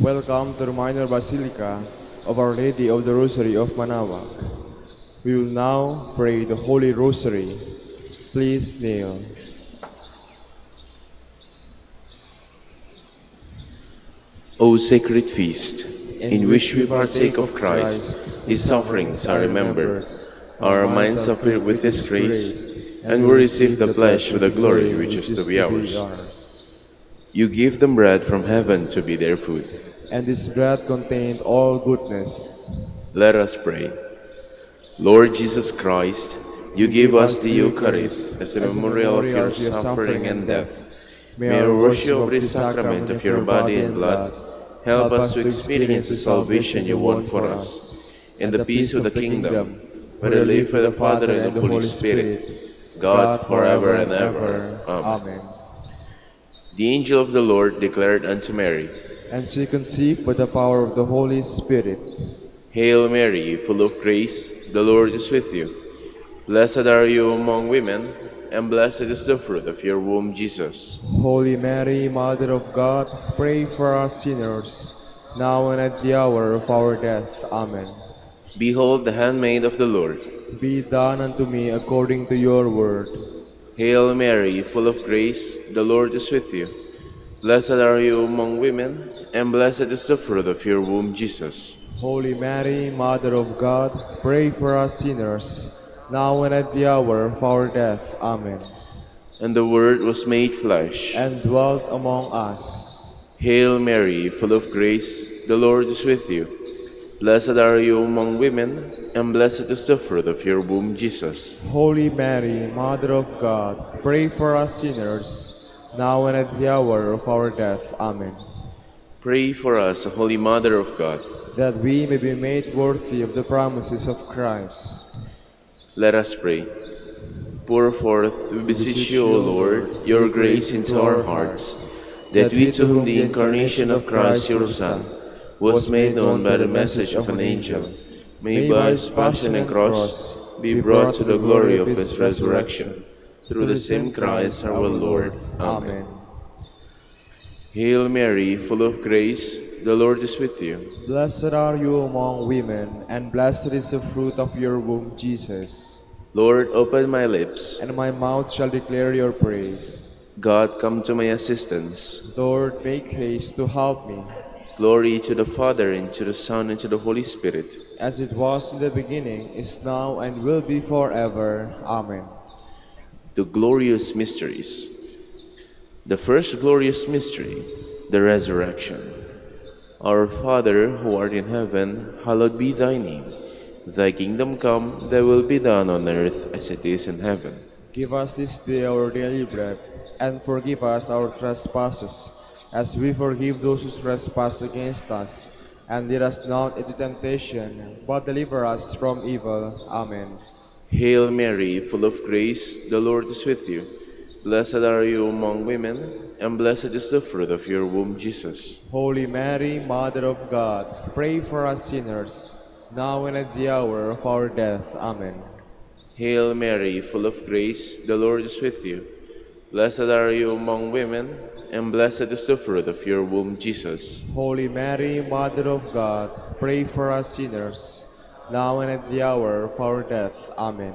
Welcome to the Minor Basilica of Our Lady of the Rosary of Manaoag. We will now pray the Holy Rosary. Please kneel. O sacred feast, in which we partake of Christ, His sufferings are remembered. Our minds are filled with His grace, and we receive the pledge of the glory which is to be ours. You give them bread from heaven to be their food. And this bread contained all goodness. Let us pray. Lord Jesus Christ, you give us the Eucharist as a memorial of your suffering and death. May our worship of this sacrament of your body and blood help us to experience the salvation you won for us, and the peace of the kingdom, where you live with the Father and the Holy Spirit, God forever and ever. Amen. The angel of the Lord declared unto Mary, and she conceived by the power of the Holy Spirit. Hail Mary, full of grace, the Lord is with you. Blessed are you among women, and blessed is the fruit of your womb, Jesus. Holy Mary, Mother of God, pray for us sinners, now and at the hour of our death. Amen. Behold the handmaid of the Lord. Be done unto me according to your word. Hail Mary, full of grace, the Lord is with you. Blessed are you among women, and blessed is the fruit of your womb, Jesus. Holy Mary, Mother of God, pray for us sinners, now and at the hour of our death. Amen. And the Word was made flesh, and dwelt among us. Hail Mary, full of grace, the Lord is with you. Blessed are you among women, and blessed is the fruit of your womb, Jesus. Holy Mary, Mother of God, pray for us sinners, now and at the hour of our death. Amen. Pray for us, Holy Mother of God, that we may be made worthy of the promises of Christ. Let us pray. Pour forth, we beseech you, O Lord, your grace into our hearts, that we, to whom the incarnation of Christ your Son was made known by the message of an angel, may by his passion and cross be brought to the glory of his resurrection, through the same Christ our Lord. Amen. Hail Mary, full of grace, the Lord is with you. Blessed are you among women, and blessed is the fruit of your womb, Jesus. Lord, open my lips, and my mouth shall declare your praise. God, come to my assistance. Lord, make haste to help me. Glory to the Father, and to the Son, and to the Holy Spirit. As it was in the beginning, is now, and will be forever. Amen. The glorious mysteries. The first glorious mystery, the resurrection. Our Father, who art in heaven, hallowed be thy name. Thy kingdom come, thy will be done on earth as it is in heaven. Give us this day our daily bread, and forgive us our trespasses, as we forgive those who trespass against us. And lead us not into temptation, but deliver us from evil. Amen. Hail Mary, full of grace, the Lord is with you. Blessed are you among women, and blessed is the fruit of your womb, Jesus. Holy Mary, Mother of God, pray for us sinners, now and at the hour of our death. Amen. Hail Mary, full of grace, the Lord is with you. Blessed are you among women, and blessed is the fruit of your womb, Jesus. Holy Mary, Mother of God, pray for us sinners, now and at the hour of our death. Amen.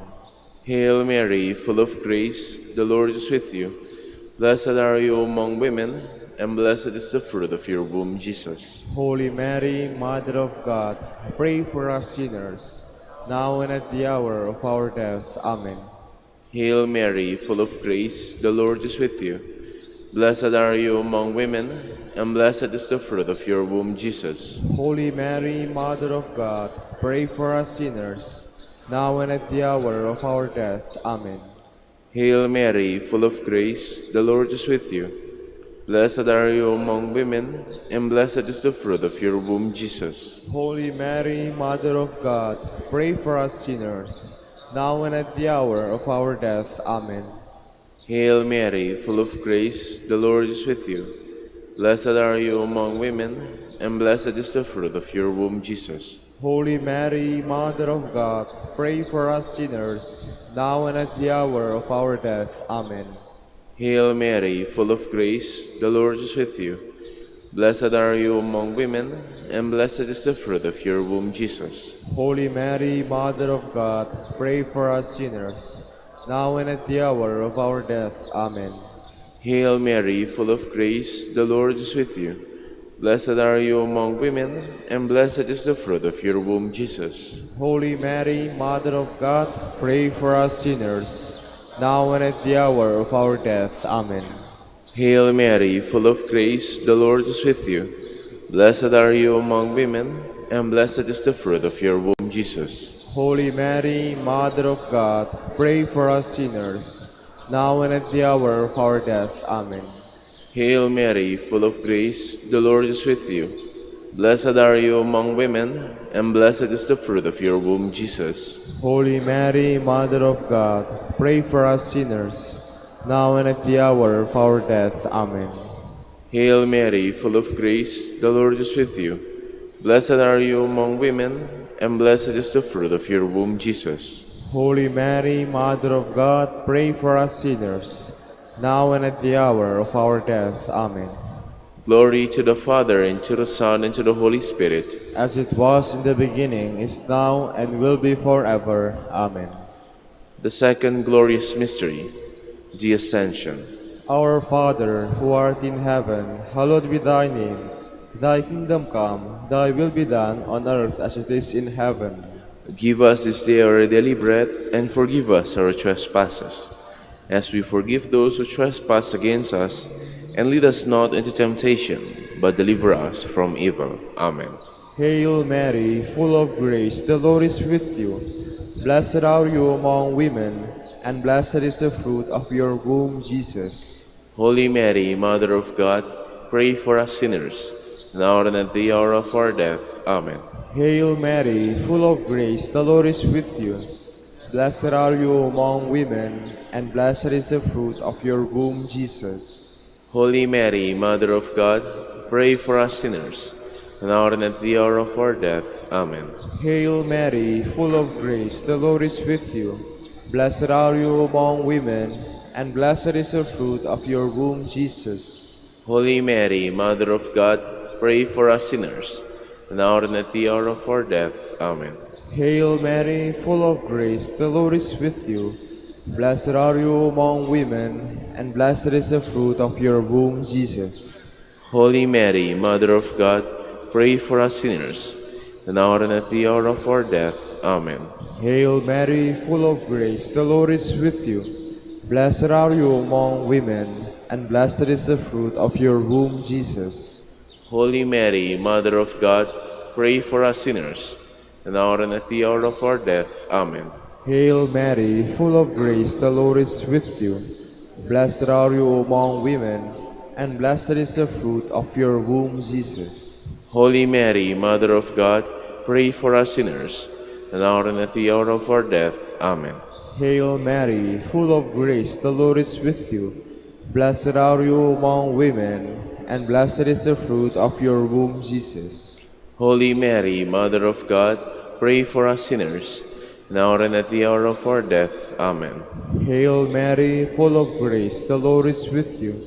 Hail Mary, full of grace, the Lord is with you. Blessed are you among women, and blessed is the fruit of your womb, Jesus. Holy Mary, Mother of God, pray for us sinners, now and at the hour of our death. Amen. Hail Mary, full of grace, the Lord is with you. Blessed are you among women, and blessed is the fruit of your womb, Jesus. Holy Mary, Mother of God, pray for us sinners, now and at the hour of our death. Amen. Hail Mary, full of grace, the Lord is with you. Blessed are you among women, and blessed is the fruit of your womb, Jesus. Holy Mary, Mother of God, pray for us sinners, now and at the hour of our death. Amen. Hail Mary, full of grace, the Lord is with you. Blessed are you among women, and blessed is the fruit of your womb, Jesus. Holy Mary, Mother of God, pray for us sinners, now and at the hour of our death. Amen. Hail Mary, full of grace, the Lord is with you. Blessed are you among women, and blessed is the fruit of your womb, Jesus. Holy Mary, Mother of God, pray for us sinners, now and at the hour of our death. Amen. Hail Mary, full of grace, the Lord is with you. Blessed are you among women, and blessed is the fruit of your womb, Jesus. Holy Mary, Mother of God, pray for us sinners, now and at the hour of our death. Amen. Hail Mary, full of grace, the Lord is with you. Blessed are you among women, and blessed is the fruit of your womb, Jesus. Holy Mary, Mother of God, pray for us sinners, now and at the hour of our death. Amen. Hail Mary, full of grace, the Lord is with you. Blessed are you among women, and blessed is the fruit of your womb, Jesus. Holy Mary, Mother of God, pray for us sinners, now and at the hour of our death. Amen. Hail Mary, full of grace, the Lord is with you. Blessed are you among women, and blessed is the fruit of your womb, Jesus. Holy Mary, Mother of God, pray for us sinners, now and at the hour of our death. Amen. Glory to the Father, and to the Son, and to the Holy Spirit. As it was in the beginning, is now, and will be forever. Amen. The second glorious mystery, the Ascension. Our Father, who art in heaven, hallowed be thy name. Thy kingdom come, thy will be done on earth as it is in heaven. Give us this day our daily bread, and forgive us our trespasses, as we forgive those who trespass against us. And lead us not into temptation, but deliver us from evil. Amen. Hail Mary, full of grace, the Lord is with you. Blessed are you among women, and blessed is the fruit of your womb, Jesus. Holy Mary, Mother of God, pray for us sinners, now and at the hour of our death. Amen. Hail Mary, full of grace, the Lord is with you. Blessed are you among women, and blessed is the fruit of your womb, Jesus. Holy Mary, Mother of God, pray for us sinners, now and at the hour of our death. Amen. Hail Mary, full of grace, the Lord is with you. Blessed are you among women, and blessed is the fruit of your womb, Jesus. Holy Mary, Mother of God, pray for us sinners, now and at the hour of our death. Amen. Hail Mary, full of grace, the Lord is with you. Blessed are you among women, and blessed is the fruit of your womb, Jesus. Holy Mary, Mother of God, pray for us sinners, now and at the hour of our death. Amen. Hail Mary, full of grace, the Lord is with you. Blessed are you among women, and blessed is the fruit of your womb, Jesus. Holy Mary, Mother of God, pray for us sinners, now and at the hour of our death. Amen. Hail Mary, full of grace, the Lord is with you. Blessed are you among women, and blessed is the fruit of your womb, Jesus. Holy Mary, Mother of God, pray for us sinners, now and at the hour of our death. Amen. Hail Mary, full of grace, the Lord is with you. Blessed are you among women, and blessed is the fruit of your womb, Jesus. Holy Mary, Mother of God, pray for us sinners, now and at the hour of our death. Amen. Hail Mary, full of grace, the Lord is with you.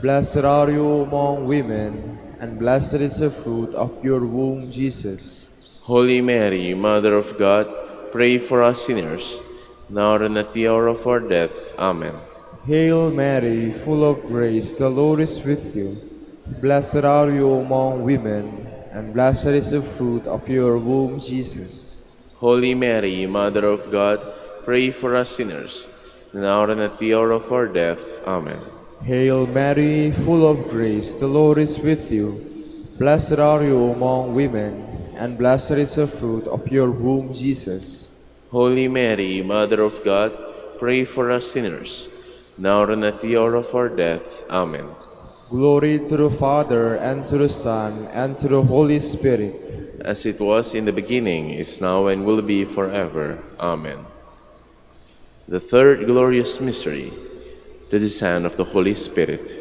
Blessed are you among women, and blessed is the fruit of your womb, Jesus. Holy Mary, Mother of God, pray for us sinners, now and at the hour of our death. Amen. Hail Mary, full of grace, the Lord is with you. Blessed are you among women, and blessed is the fruit of your womb, Jesus. Holy Mary, Mother of God, pray for us sinners, now and at the hour of our death. Amen. Hail Mary, full of grace, the Lord is with you. Blessed are you among women, and blessed is the fruit of your womb, Jesus. Holy Mary, Mother of God, pray for us sinners, now and at the hour of our death. Amen. Glory to the Father, and to the Son, and to the Holy Spirit. As it was in the beginning, is now, and will be forever. Amen. The third glorious mystery, the descent of the Holy Spirit.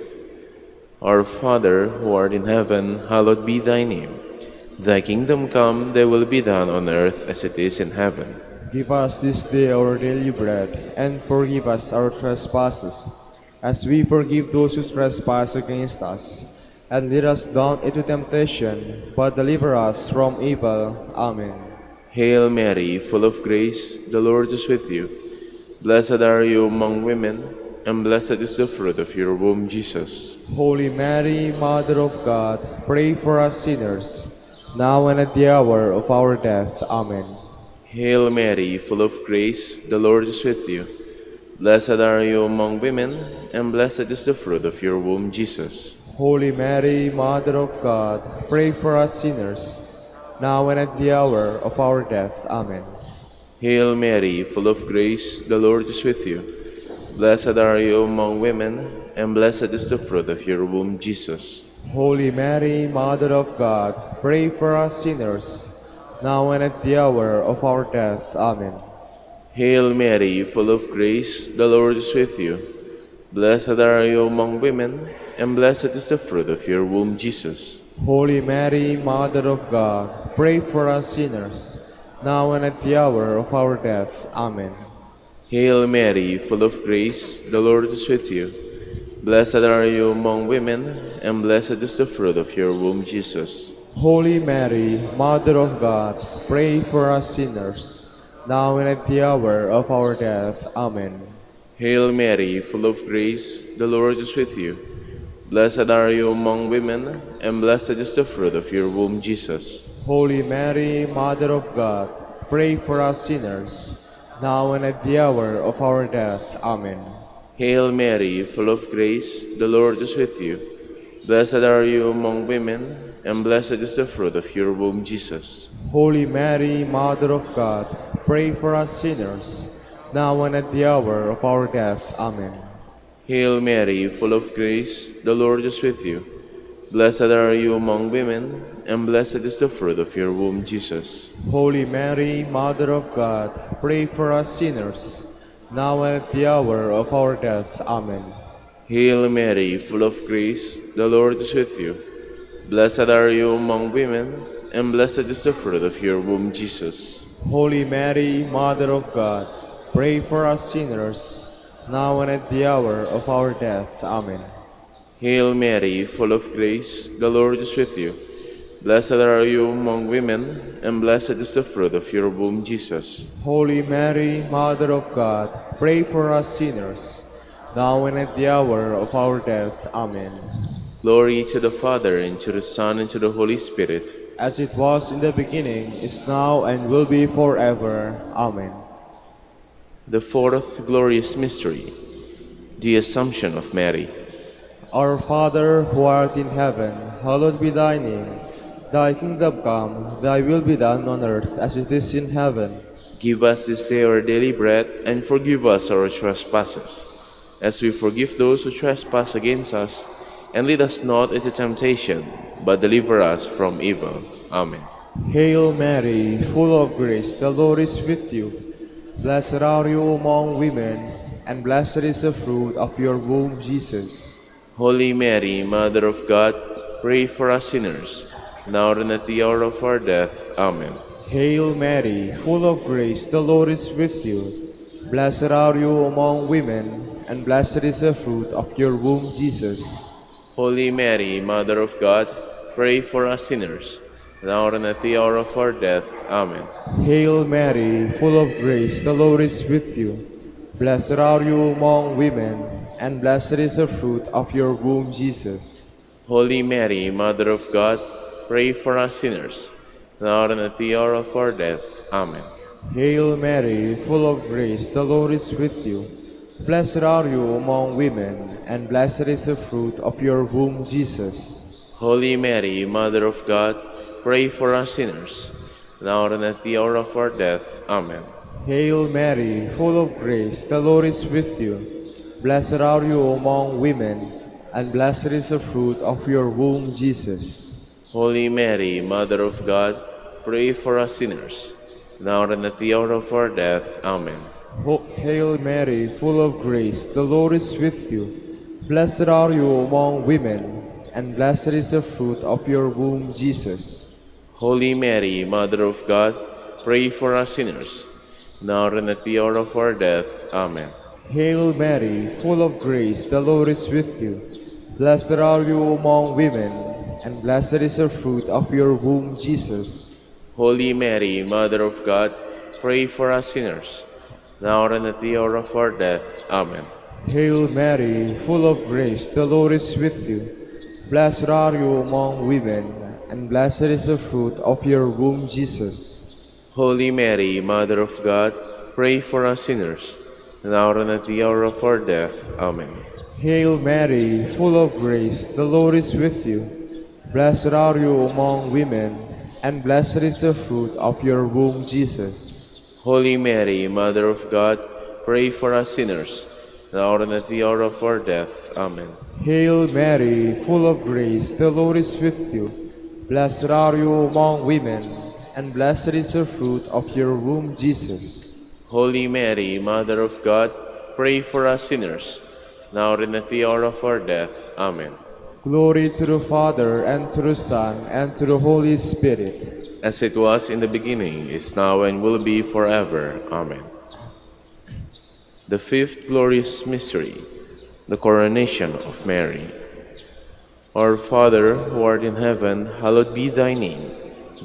Our Father, who art in heaven, hallowed be thy name. Thy kingdom come, thy will be done on earth as it is in heaven. Give us this day our daily bread, and forgive us our trespasses, as we forgive those who trespass against us. and lead us not into temptation, but deliver us from evil. Amen. Hail Mary, full of grace, the Lord is with you. Blessed are you among women, and blessed is the fruit of your womb, Jesus. Holy Mary, Mother of God, pray for us sinners, now and at the hour of our death. Amen. Hail Mary, full of grace, the Lord is with you. Blessed are you among women, and blessed is the fruit of your womb, Jesus. Holy Mary, Mother of God, pray for us sinners, now and at the hour of our death. Amen. Hail Mary, full of grace, the Lord is with you. Blessed are you among women, and blessed is the fruit of your womb, Jesus. Holy Mary, Mother of God, pray for us sinners, now and at the hour of our death. Amen. Hail Mary, full of grace, the Lord is with you. Blessed are you among women, and blessed is the fruit of your womb, Jesus. Holy Mary, Mother of God, pray for us sinners, now and at the hour of our death. Amen. Hail Mary, full of grace, the Lord is with you. Blessed are you among women, and blessed is the fruit of your womb, Jesus. Holy Mary, Mother of God, pray for us sinners, now and at the hour of our death. Amen. Hail Mary, full of grace, the Lord is with you. Blessed are you among women, and blessed is the fruit of your womb, Jesus. Holy Mary, Mother of God, pray for us sinners, now and at the hour of our death. Amen. Hail Mary, full of grace, the Lord is with you. Blessed are you among women, and blessed is the fruit of your womb, Jesus. Holy Mary, Mother of God, pray for us sinners, now and at the hour of our death. Amen. Hail Mary, full of grace, the Lord is with you. Blessed are you among women, and blessed is the fruit of your womb, Jesus. Holy Mary, Mother of God, pray for us sinners, now and at the hour of our death. Amen. Hail Mary, full of grace, the Lord is with you. Blessed are you among women, and blessed is the fruit of your womb, Jesus. Holy Mary, Mother of God, pray for us sinners, now and at the hour of our death. Amen. Hail Mary, full of grace, the Lord is with you. Blessed are you among women, and blessed is the fruit of your womb, Jesus. Holy Mary, Mother of God, pray for us sinners, now and at the hour of our death. Amen. Glory to the Father, and to the Son, and to the Holy Spirit. As it was in the beginning, is now, and will be forever. Amen. The fourth glorious mystery, the Assumption of Mary. Our Father, who art in heaven, hallowed be thy name. Thy kingdom come, thy will be done on earth as it is in heaven. Give us this day our daily bread, and forgive us our trespasses, as we forgive those who trespass against us. And lead us not into temptation, but deliver us from evil. Amen. Hail Mary, full of grace, the Lord is with you. Blessed are you among women, and blessed is the fruit of your womb, Jesus. Holy Mary, Mother of God, pray for us sinners, now and at the hour of our death. Amen. Hail Mary, full of grace, the Lord is with you. Blessed are you among women, and blessed is the fruit of your womb, Jesus. Holy Mary, Mother of God, pray for us sinners, now and at the hour of our death. Amen. Hail Mary, full of grace, the Lord is with you. Blessed are you among women, and blessed is the fruit of your womb, Jesus. Holy Mary, Mother of God, pray for us sinners, now and at the hour of our death. Amen. Hail Mary, full of grace, the Lord is with you. Blessed are you among women, and blessed is the fruit of your womb, Jesus. Holy Mary, Mother of God, pray for us sinners, now and at the hour of our death. Amen. Hail Mary, full of grace, the Lord is with you. Blessed are you among women, and blessed is the fruit of your womb, Jesus. Holy Mary, Mother of God, pray for us sinners, now and at the hour of our death. Amen. Hail Mary, full of grace, the Lord is with you. Blessed are you among women, and blessed is the fruit of your womb, Jesus. Holy Mary, Mother of God, pray for us sinners, now and at the hour of our death. Amen. Hail Mary, full of grace, the Lord is with you. Blessed are you among women, and blessed is the fruit of your womb, Jesus. Holy Mary, Mother of God, pray for us sinners, now and at the hour of our death. Amen. Hail Mary, full of grace, the Lord is with you. Blessed are you among women, and blessed is the fruit of your womb, Jesus. Holy Mary, Mother of God, pray for us sinners, now and at the hour of our death. Amen. Hail Mary, full of grace, the Lord is with you. Blessed are you among women, and blessed is the fruit of your womb, Jesus. Holy Mary, Mother of God, pray for us sinners, now and at the hour of our death. Amen. Hail Mary, full of grace, the Lord is with you. Blessed are you among women, and blessed is the fruit of your womb, Jesus. Holy Mary, Mother of God, pray for us sinners, now and at the hour of our death. Amen. Glory to the Father, and to the Son, and to the Holy Spirit. As it was in the beginning, is now, and will be forever. Amen. The fifth glorious mystery, the coronation of Mary. Our Father, who art in heaven, hallowed be thy name.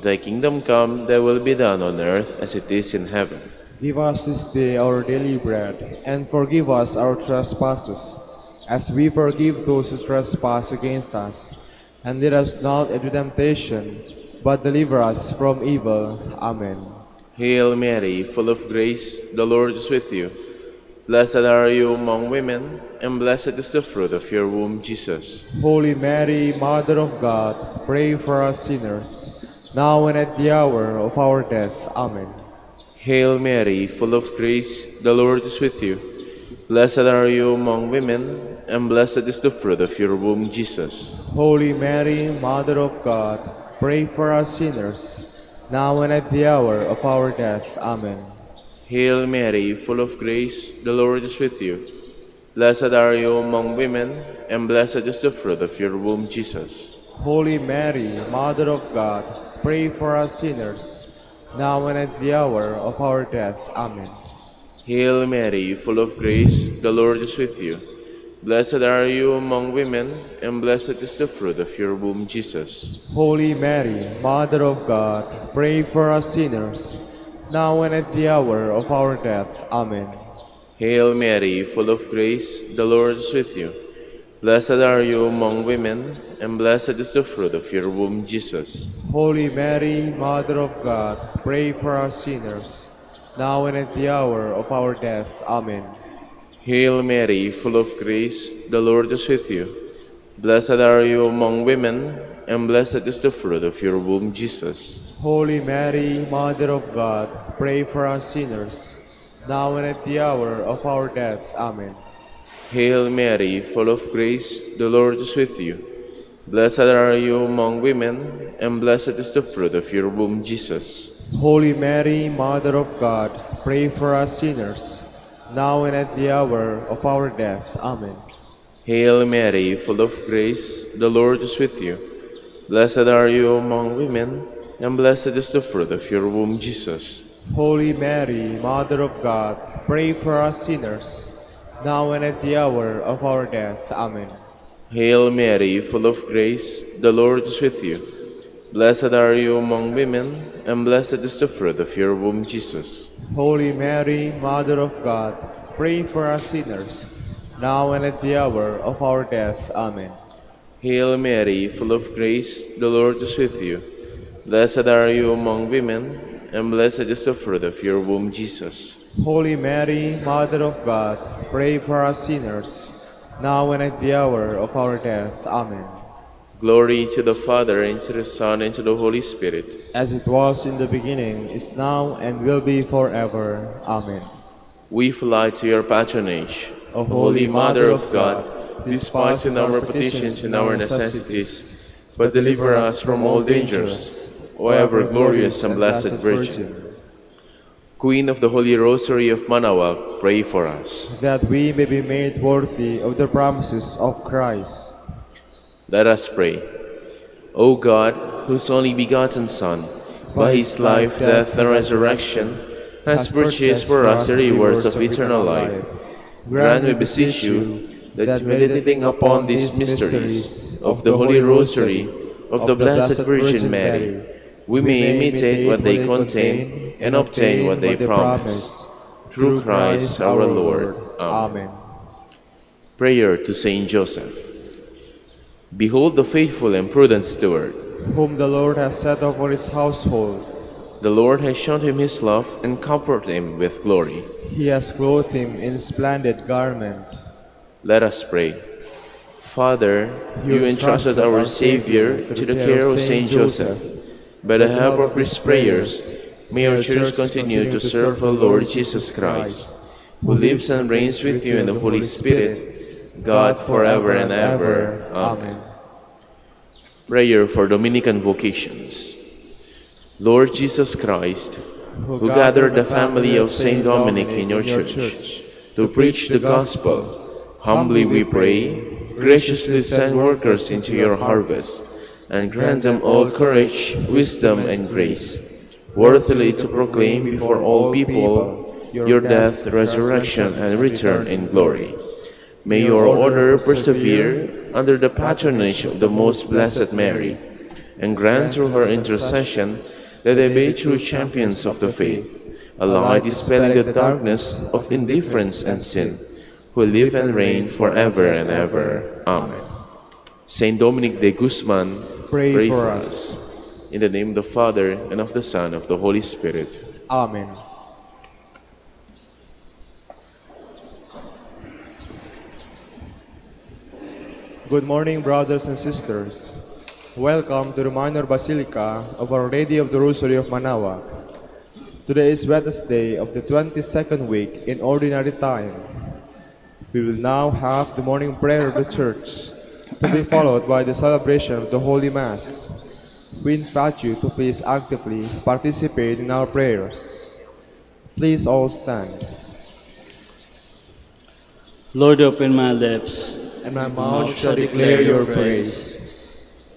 Thy kingdom come, thy will be done on earth as it is in heaven. Give us this day our daily bread, and forgive us our trespasses, as we forgive those who trespass against us. And lead us not into temptation, but deliver us from evil. Amen. Hail Mary, full of grace, the Lord is with you. Blessed are you among women, and blessed is the fruit of your womb, Jesus. Holy Mary, Mother of God, pray for us sinners, now and at the hour of our death. Amen. Hail Mary, full of grace, the Lord is with you. Blessed are you among women, and blessed is the fruit of your womb, Jesus. Holy Mary, Mother of God, pray for us sinners, now and at the hour of our death. Amen. Hail Mary, full of grace, the Lord is with you. Blessed are you among women, and blessed is the fruit of your womb, Jesus. Holy Mary, Mother of God, pray for us sinners, now and at the hour of our death. Amen. Hail Mary, full of grace, the Lord is with you. Blessed are you among women, and blessed is the fruit of your womb, Jesus. Holy Mary, Mother of God, pray for us sinners, now and at the hour of our death. Amen. Hail Mary, full of grace, the Lord is with you. Blessed are you among women, and blessed is the fruit of your womb, Jesus. Holy Mary, Mother of God, pray for us sinners, now and at the hour of our death. Amen. Hail Mary, full of grace, the Lord is with you. Blessed are you among women, and blessed is the fruit of your womb, Jesus. Holy Mary, Mother of God, pray for us sinners, now and at the hour of our death. Amen. Hail Mary, full of grace, the Lord is with you. Blessed are you among women, and blessed is the fruit of your womb, Jesus. Holy Mary, Mother of God, pray for us sinners, now and at the hour of our death. Amen. Hail Mary, full of grace, the Lord is with you. Blessed are you among women, and blessed is the fruit of your womb, Jesus. Holy Mary, Mother of God, pray for us sinners, now and at the hour of our death. Amen. Hail Mary, full of grace, the Lord is with you. Blessed are you among women, and blessed is the fruit of your womb, Jesus. Holy Mary, Mother of God, pray for us sinners, now and at the hour of our death. Amen. Hail Mary, full of grace, the Lord is with you. Blessed are you among women, and blessed is the fruit of your womb, Jesus. Holy Mary, Mother of God, pray for us sinners, now and at the hour of our death. Amen. Glory to the Father, and to the Son, and to the Holy Spirit. As it was in the beginning, is now, and will be forever. Amen. We fly to your patronage, O Holy Mother of God. Despise in our petitions and our necessities, but deliver us from all dangers, O ever glorious and blessed Virgin. Queen of the Holy Rosary of Manaoag, pray for us. That we may be made worthy of the promises of Christ. Let us pray. O God, whose only begotten Son, by his life, death, and resurrection, has purchased for us the rewards of eternal life, grant, we beseech you, that meditating upon these mysteries of the Holy Rosary of the Blessed Virgin Mary, we may imitate what they contain and obtain what they promise. Through Christ our Lord. Amen. Prayer to Saint Joseph. Behold the faithful and prudent steward, whom the Lord has set over his household. The Lord has shown him his love and comforted him with glory. He has clothed him in splendid garments. Let us pray. Father, you entrusted our Savior to the care of Saint Joseph. By the help of his prayers, may our Church continue to serve the Lord Jesus Christ, who lives and reigns with you in the Holy Spirit, God forever and ever. Amen. Prayer for Dominican vocations. Lord Jesus Christ, who gathered the family of Saint Dominic in your Church to preach the gospel, humbly we pray, graciously send workers into your harvest, and grant them all courage, wisdom, and grace, worthily to proclaim before all people your death, resurrection, and return in glory. May your order persevere under the patronage of the most blessed Mary, and grant through her intercession that they be true champions of the faith, a light dispelling the darkness of indifference and sin, who live and reign forever and ever. Amen. Saint Dominic de Guzman, pray for us. In the name of the Father, and of the Son, and of the Holy Spirit. Amen. Good morning, brothers and sisters. Welcome to the Minor Basilica of Our Lady of the Rosary of Manaoag. Today is Wednesday of the 22nd week in Ordinary Time. We will now have the morning prayer of the Church, to be followed by the celebration of the Holy Mass. We invite you to please actively participate in our prayers. Please all stand. Lord, open my lips, And my mouth shall declare your praise.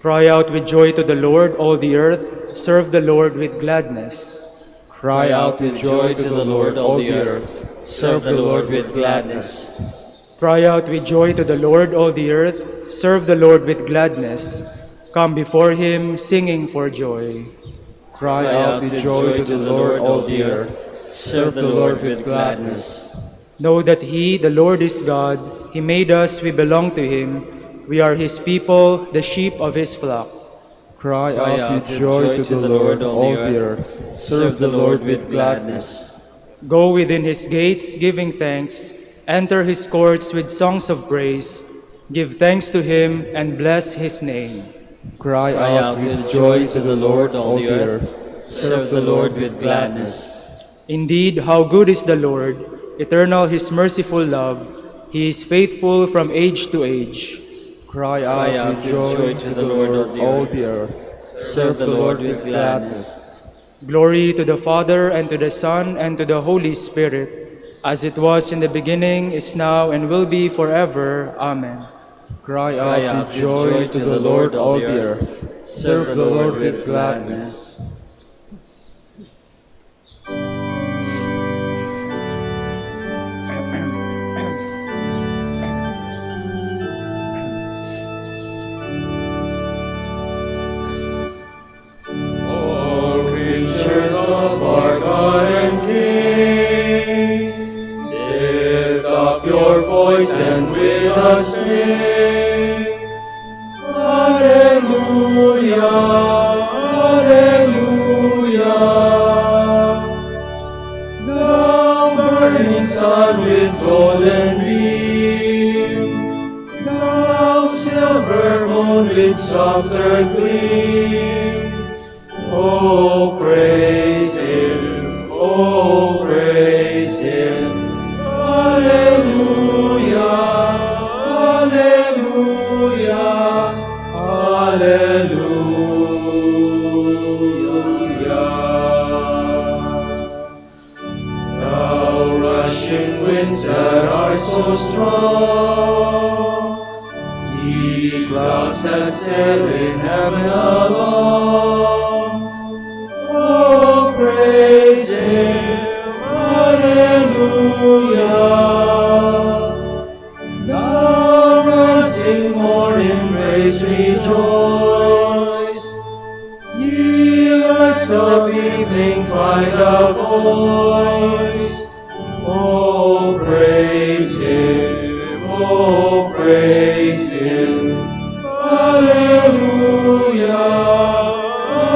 Cry out with joy to the Lord, all the earth. Serve the Lord with gladness. Cry out with joy to the Lord, all the earth. serve the Lord with gladness. Cry out with joy to the Lord, all the earth. Serve the Lord with gladness. Come before him, singing for joy. Cry out with joy to the Lord, all the earth. Serve the Lord with gladness. Know that he, the Lord, is God. He made us, we belong to him. We are his people, the sheep of his flock. Cry out with joy to the Lord, all the earth. Serve the Lord with gladness. Go within his gates, giving thanks. Enter his courts with songs of praise. Give thanks to him and bless his name. Cry out with joy to the Lord, all the earth. Serve the Lord with gladness. Indeed, how good is the Lord, eternal his merciful love. He is faithful from age to age. Cry out with joy to the Lord, all the earth. Serve the Lord with gladness. Glory to the Father, and to the Son, and to the Holy Spirit, as it was in the beginning, is now, and will be forever. Amen. Cry out with joy to the Lord, all the earth. Serve the Lord with gladness. Of our God and King, lift up your voice and with us sing. Alleluia, Alleluia. Thou burning sun with golden beam, thou silver moon with softer gleam. Oh, praise him, oh, praise him. Alleluia, Alleluia, Alleluia. Thou rushing winds that are so strong, ye clouds that sail in heaven along. Oh, praise him, Alleluia. Thou praise rejoice. Ye lights of evening find a voice. Oh, praise Him, oh, praise Him. Alleluia,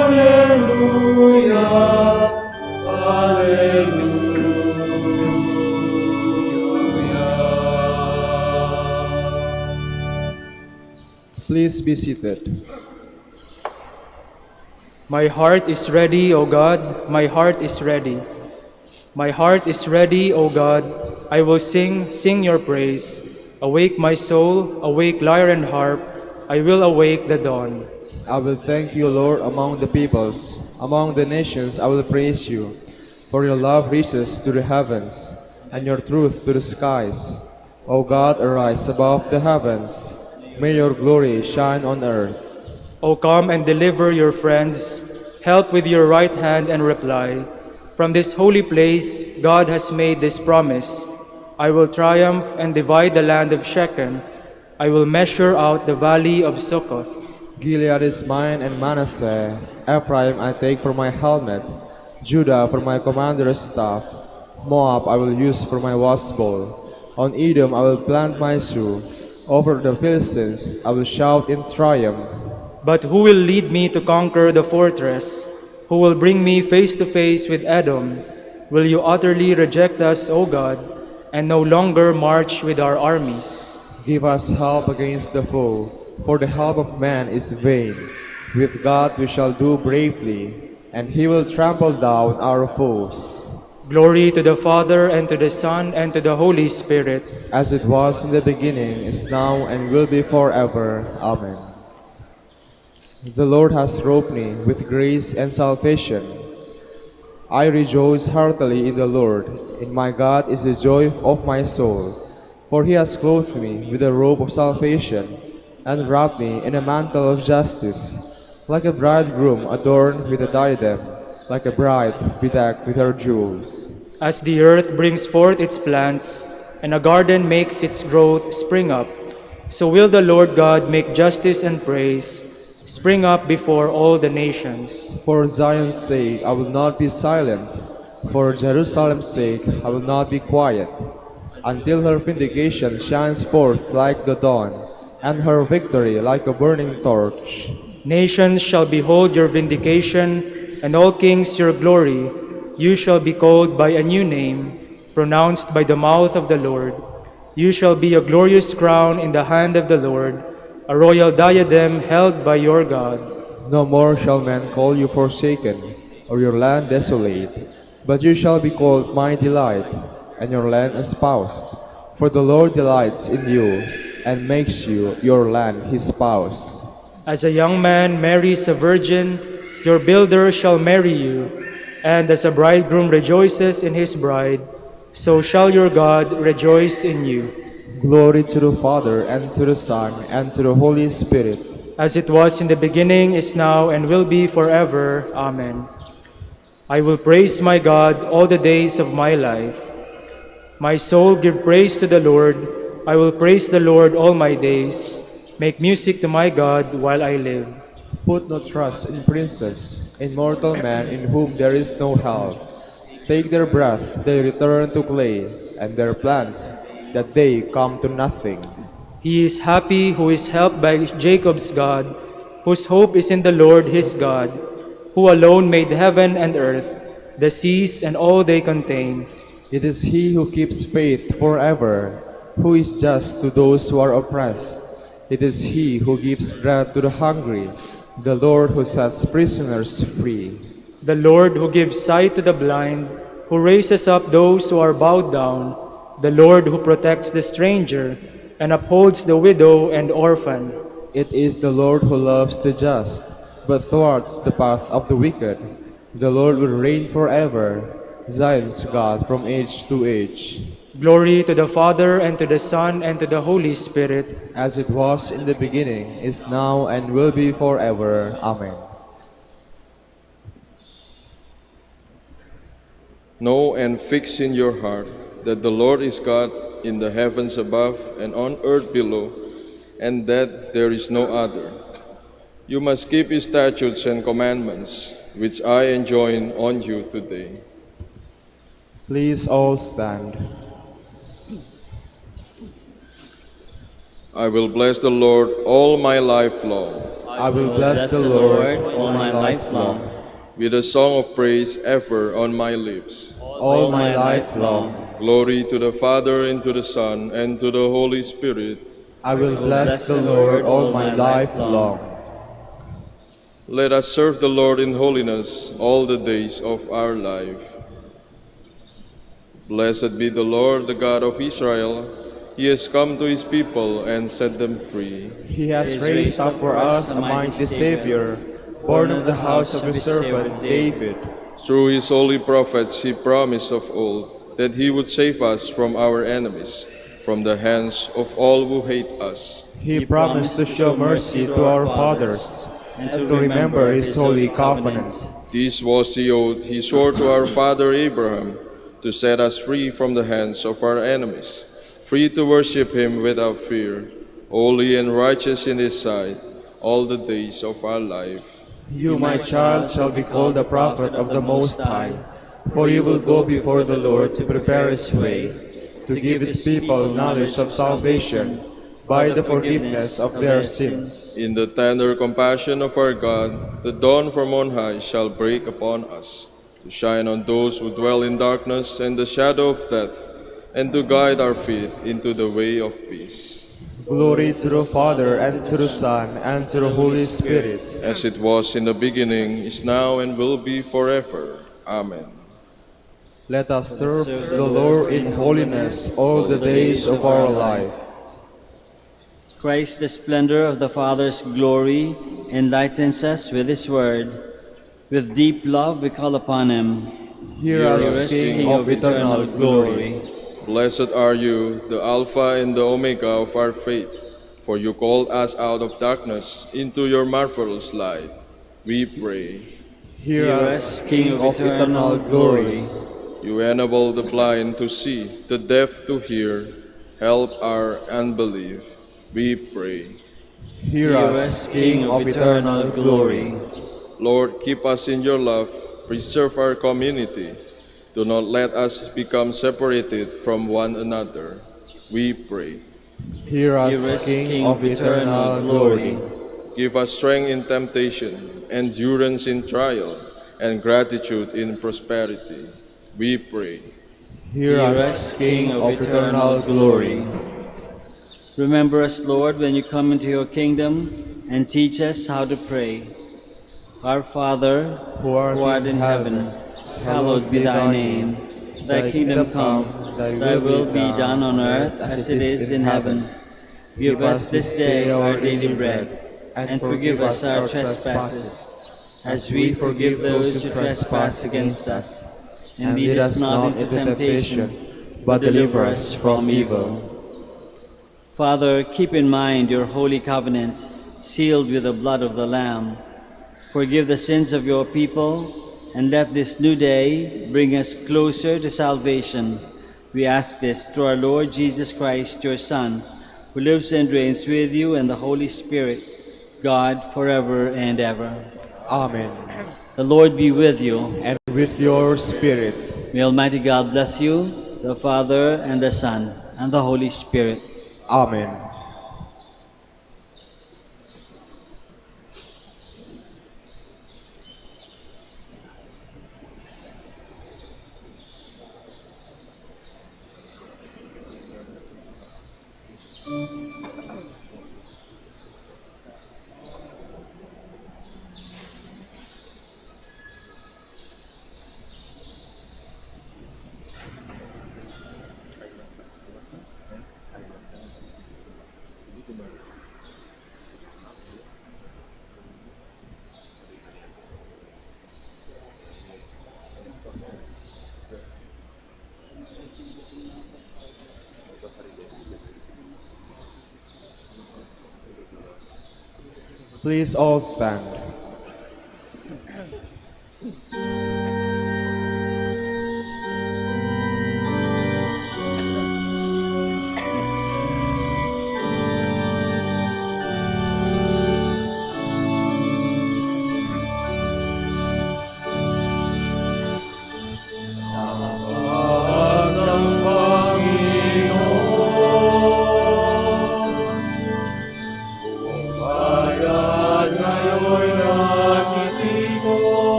Alleluia, Alleluia. Please be seated. My heart is ready, O God, my heart is ready. My heart is ready, O God, I will sing your praise. Awake my soul, awake lyre and harp, I will awake the dawn. I will thank you, Lord, among the peoples. Among the nations I will praise you. For your love reaches to the heavens, and your truth to the skies. O God, arise above the heavens. May your glory shine on earth. O come and deliver your friends, help with your right hand and reply. From this holy place God has made this promise. I will triumph and divide the land of Shechem. I will measure out the valley of Succoth. Gilead is mine and Manasseh. Ephraim I take for my helmet. Judah for my commander's staff. Moab I will use for my wasbowl. On Edom I will plant my shoe. Over the Philistines I will shout in triumph. But who will lead me to conquer the fortress? Who will bring me face to face with Edom? Will you utterly reject us, O God, and no longer march with our armies? Give us help against the foe, for the help of man is vain. With God we shall do bravely, and He will trample down our foes. Glory to the Father, and to the Son, and to the Holy Spirit. As it was in the beginning, is now, and will be forever. Amen. The Lord has robed me with grace and salvation. I rejoice heartily in the Lord. In my God is the joy of my soul. For He has clothed me with a robe of salvation, and wrapped me in a mantle of justice, like a bridegroom adorned with a diadem, like a bride bedecked with her jewels. As the earth brings forth its plants, and a garden makes its growth spring up, so will the Lord God make justice and praise spring up before all the nations. For Zion's sake I will not be silent, for Jerusalem's sake I will not be quiet, until her vindication shines forth like the dawn, and her victory like a burning torch. Nations shall behold your vindication, and all kings your glory. You shall be called by a new name, pronounced by the mouth of the Lord. You shall be a glorious crown in the hand of the Lord, a royal diadem held by your God. No more shall men call you forsaken, or your land desolate, but you shall be called my delight, and your land espoused. For the Lord delights in you, and makes you your land his spouse. As a young man marries a virgin, your builder shall marry you, and as a bridegroom rejoices in his bride, so shall your God rejoice in you. Glory to the Father, and to the Son, and to the Holy Spirit. As it was in the beginning, is now, and will be forever. Amen. I will praise my God all the days of my life. My soul give praise to the Lord. I will praise the Lord all my days. Make music to my God while I live. Put no trust in princes, in mortal men in whom there is no help. Take their breath, they return to clay, and their plans, that they come to nothing. He is happy who is helped by Jacob's God, whose hope is in the Lord his God, who alone made heaven and earth, the seas and all they contain. It is He who keeps faith forever, who is just to those who are oppressed. It is He who gives bread to the hungry, the Lord who sets prisoners free. The Lord who gives sight to the blind, who raises up those who are bowed down, the Lord who protects the stranger and upholds the widow and orphan. It is the Lord who loves the just, but thwarts the path of the wicked. The Lord will reign forever, Zion's God from age to age. Glory to the Father, and to the Son, and to the Holy Spirit. As it was in the beginning, is now, and will be forever. Amen. Know and fix in your heart that the Lord is God in the heavens above and on earth below. and that there is no other. You must keep his statutes and commandments, which I enjoin on you today. Please all stand. I will bless the Lord all my life long. I will bless the Lord all my life long. With a song of praise ever on my lips. All my life long. Glory to the Father, and to the Son, and to the Holy Spirit. I will bless the Lord all my life long. Let us serve the Lord in holiness all the days of our life. Blessed be the Lord, the God of Israel. He has come to his people and set them free. He has raised up for us a mighty Savior, born of the house of his servant David. Through his holy prophets he promised of old that he would save us from our enemies, from the hands of all who hate us. He promised to show mercy to our fathers and to remember his holy covenant. This was the oath he swore to our father Abraham, to set us free from the hands of our enemies, free to worship him without fear, holy and righteous in his sight, all the days of our life. You, my child, shall be called a prophet of the Most High, for you will go before the Lord to prepare his way, to give his people knowledge of salvation by the forgiveness of their sins. In the tender compassion of our God, the dawn from on high shall break upon us, to shine on those who dwell in darkness and the shadow of death, and to guide our feet into the way of peace. Glory to the Father, and to the Son, and to the Holy Spirit. As it was in the beginning, is now, and will be forever. Amen. Let us serve the Lord in holiness all the days of our life. Christ, the splendor of the Father's glory, enlightens us with his word. With deep love we call upon him. Hear us, King of eternal glory. Blessed are you, the Alpha and the Omega of our faith, for you called us out of darkness into your marvelous light. We pray. Hear us, King of eternal glory. You enable the blind to see, the deaf to hear. Help our unbelief. We pray. Hear us, King of eternal glory. Lord, keep us in your love. Preserve our community. Do not let us become separated from one another. We pray. Hear us, King of eternal glory. Give us strength in temptation, endurance in trial, and gratitude in prosperity. We pray. Hear us, King of eternal glory. Remember us, Lord, when you come into your kingdom, and teach us how to pray. Our Father, Who art in heaven, hallowed be thy name. Thy kingdom come, thy will be done on earth as it is in heaven. Give us this day our daily bread, and forgive us our trespasses, as we forgive those who trespass against us. And lead us not into temptation, but deliver us from evil. Father, keep in mind your holy covenant, sealed with the blood of the Lamb. Forgive the sins of your people, and let this new day bring us closer to salvation. We ask this through our Lord Jesus Christ, your Son, who lives and reigns with you and the Holy Spirit, God, forever and ever. Amen. The Lord be with you. And with your spirit. May Almighty God bless you, the Father, and the Son, and the Holy Spirit. Amen. Please all stand.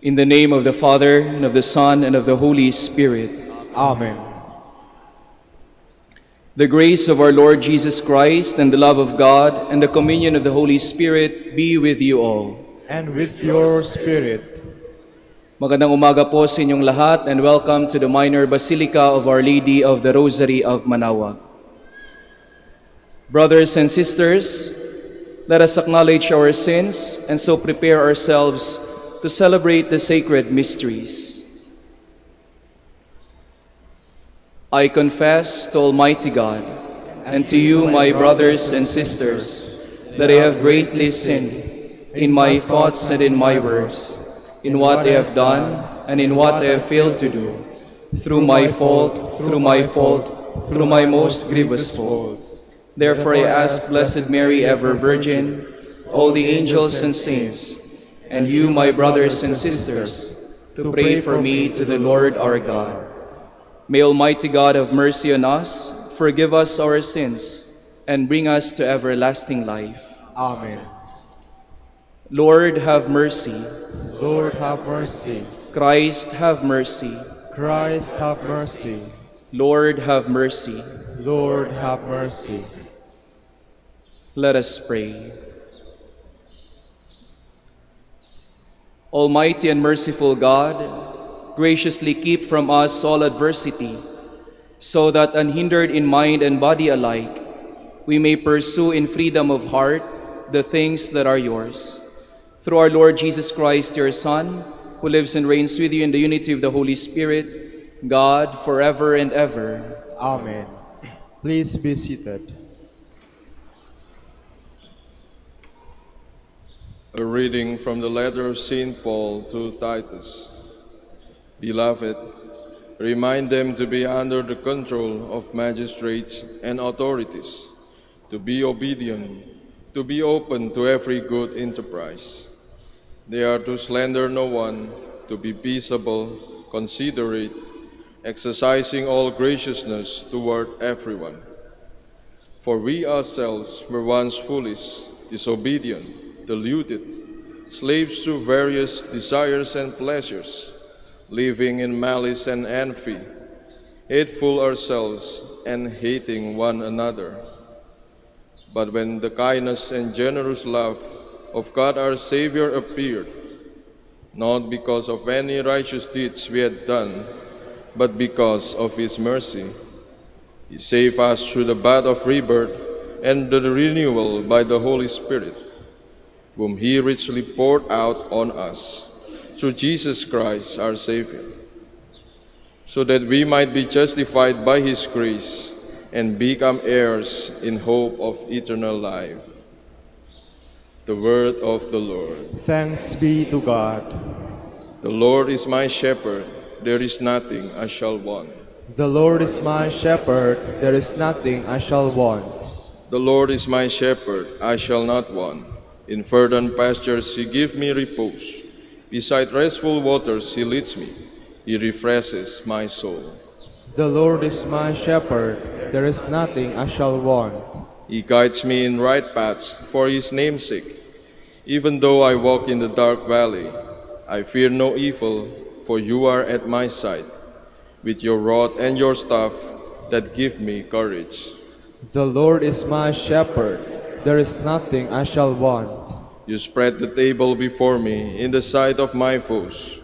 In the name of the Father, and of the Son, and of the Holy Spirit. Amen. The grace of our Lord Jesus Christ, and the love of God, and the communion of the Holy Spirit be with you all. And with your spirit. Magandang umaga po sa inyong lahat, and welcome to the Minor Basilica of Our Lady of the Rosary of Manaoag. Brothers and sisters, let us acknowledge our sins and so prepare ourselves to celebrate the sacred mysteries. I confess to Almighty God and to you, my brothers and sisters, that I have greatly sinned in my thoughts and in my words, in what I have done and in what I have failed to do, through my fault, through my most grievous fault. Therefore I ask Blessed Mary, ever Virgin, all the angels and saints, and you, my brothers and sisters, to pray for me to the Lord our God. May Almighty God have mercy on us, forgive us our sins, and bring us to everlasting life. Amen. Lord, have mercy. Lord, have mercy. Christ, have mercy. Christ, have mercy. Lord, have mercy. Lord, have mercy. Let us pray. Almighty and merciful God, graciously keep from us all adversity, so that unhindered in mind and body alike, we may pursue in freedom of heart the things that are yours. Through our Lord Jesus Christ, your Son, who lives and reigns with you in the unity of the Holy Spirit, God, forever and ever. Amen. Please be seated. A reading from the letter of St. Paul to Titus. Beloved, remind them to be under the control of magistrates and authorities, to be obedient, to be open to every good enterprise. They are to slander no one, to be peaceable, considerate, exercising all graciousness toward everyone. For we ourselves were once foolish, disobedient, deluded, slaves to various desires and pleasures, living in malice and envy, hateful ourselves and hating one another. But when the kindness and generous love of God our Savior appeared, not because of any righteous deeds we had done, but because of His mercy, He saved us through the bath of rebirth and the renewal by the Holy Spirit, whom He richly poured out on us through Jesus Christ our Savior, so that we might be justified by His grace and become heirs in hope of eternal life. The word of the Lord. Thanks be to God. The Lord is my shepherd, there is nothing I shall want. The Lord is my shepherd, there is nothing I shall want. The Lord is my shepherd, I shall not want. In verdant pastures He gives me repose. Beside restful waters He leads me. He refreshes my soul. The Lord is my shepherd, there is nothing I shall want. He guides me in right paths for His name's sake. Even though I walk in the dark valley, I fear no evil, for you are at my side, with your rod and your staff that give me courage. The Lord is my shepherd, there is nothing I shall want. You spread the table before me in the sight of my foes.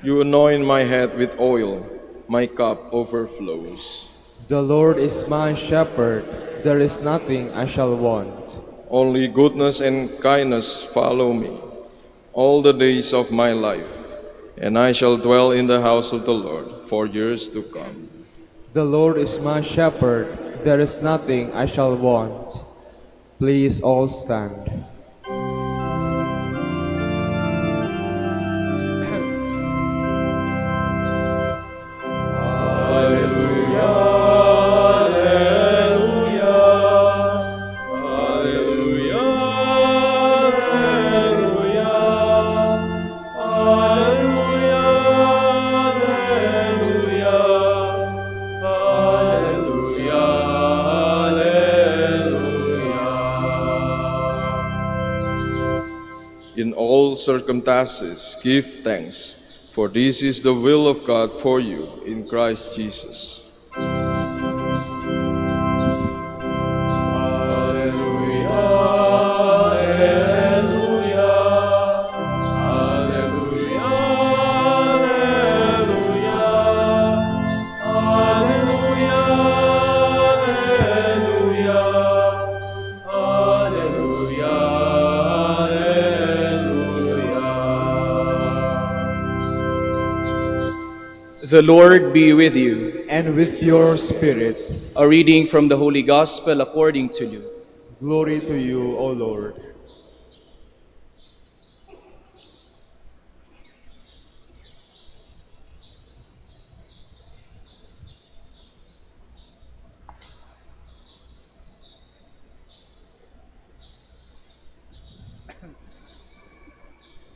You anoint my head with oil, my cup overflows. The Lord is my shepherd, there is nothing I shall want. Only goodness and kindness follow me all the days of my life, and I shall dwell in the house of the Lord for years to come. The Lord is my shepherd, there is nothing I shall want. Please all stand. In all circumstances, give thanks, For this is the will of God for you in Christ Jesus. The Lord be with you. And with your spirit. A reading from the Holy Gospel according to Luke. Glory to you, O Lord.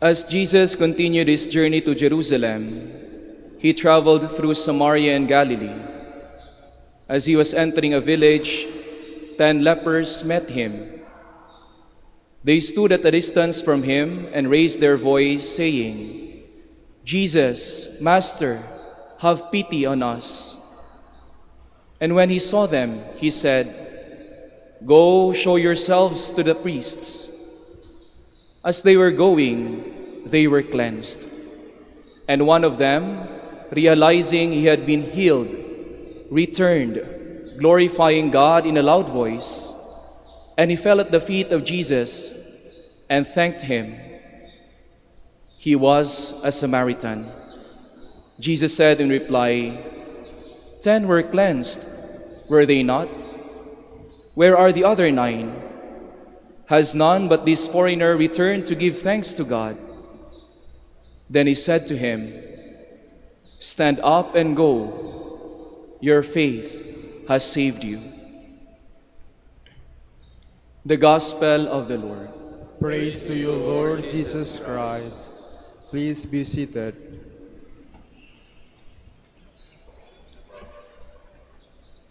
As Jesus continued his journey to Jerusalem, he traveled through Samaria and Galilee. As he was entering a village, 10 lepers met him. They stood at a distance from him and raised their voice, saying, "Jesus, Master, have pity on us." And when he saw them, he said, "Go show yourselves to the priests." As they were going, they were cleansed. And one of them, realizing he had been healed, returned, glorifying God in a loud voice, and he fell at the feet of Jesus and thanked him. He was a Samaritan. Jesus said in reply, 10 were cleansed, were they not? Where are the other 9? Has none but this foreigner returned to give thanks to God? Then he said to him, "Stand up and go. Your faith has saved you." The Gospel of the Lord. Praise to you, Lord Jesus Christ. Please be seated.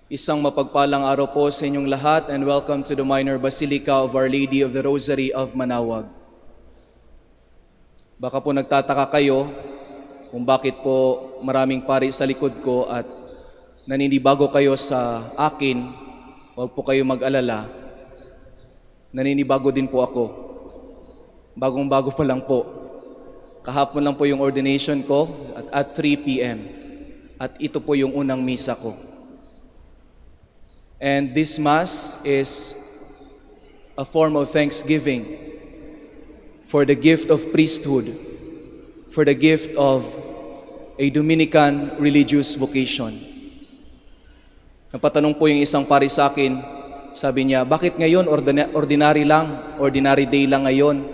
Isang mapagpalang araw po sa inyong lahat and welcome to the Minor Basilica of Our Lady of the Rosary of Manaoag. Baka po nagtataka kayo kung bakit po maraming pari sa likod ko at naninibago kayo sa akin. Huwag po kayo mag-alala. Naninibago din po ako. Bagong-bago pa lang po. Kahapon lang po yung ordination ko at 3 p.m. At ito po yung unang misa ko. And this Mass is a form of thanksgiving for the gift of priesthood, for the gift of a Dominican religious vocation. Napatanong po yung isang pari sa akin, sabi niya, bakit ngayon ordinary day lang ngayon?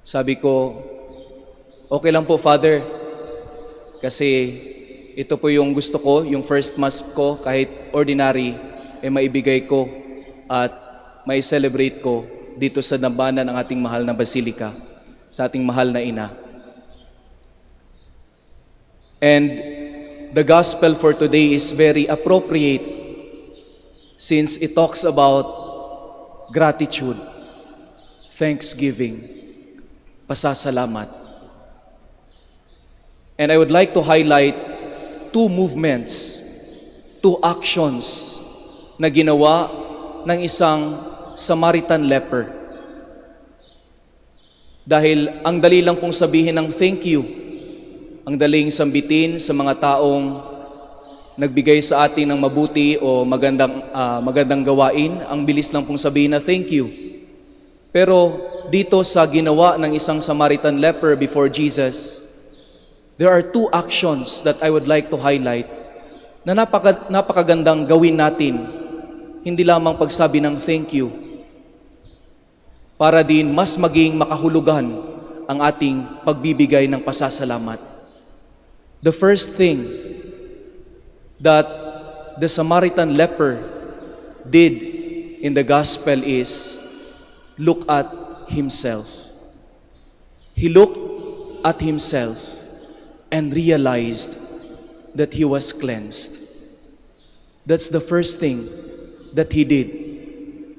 Sabi ko, okay lang po, Father, kasi ito po yung gusto ko, yung first Mass ko, kahit ordinary, maibigay ko at may celebrate ko dito sa dambana ng ating mahal na Basilika, sa ating mahal na Ina. And the Gospel for today is very appropriate since it talks about gratitude, thanksgiving, pasasalamat. And I would like to highlight 2 movements, 2 actions na ginawa ng isang Samaritan leper. Dahil ang dali lang pong sabihin ng thank you, ang daling sambitin sa mga taong nagbigay sa atin ng mabuti o magandang gawain, ang bilis lang pong sabihin na thank you. Pero dito sa ginawa ng isang Samaritan leper before Jesus, there are 2 actions that I would like to highlight na napakagandang gawin natin, hindi lamang pagsabi ng thank you, para din mas maging makahulugan ang ating pagbibigay ng pasasalamat. The first thing that the Samaritan leper did in the Gospel is look at himself. He looked at himself and realized that he was cleansed. That's the first thing that he did.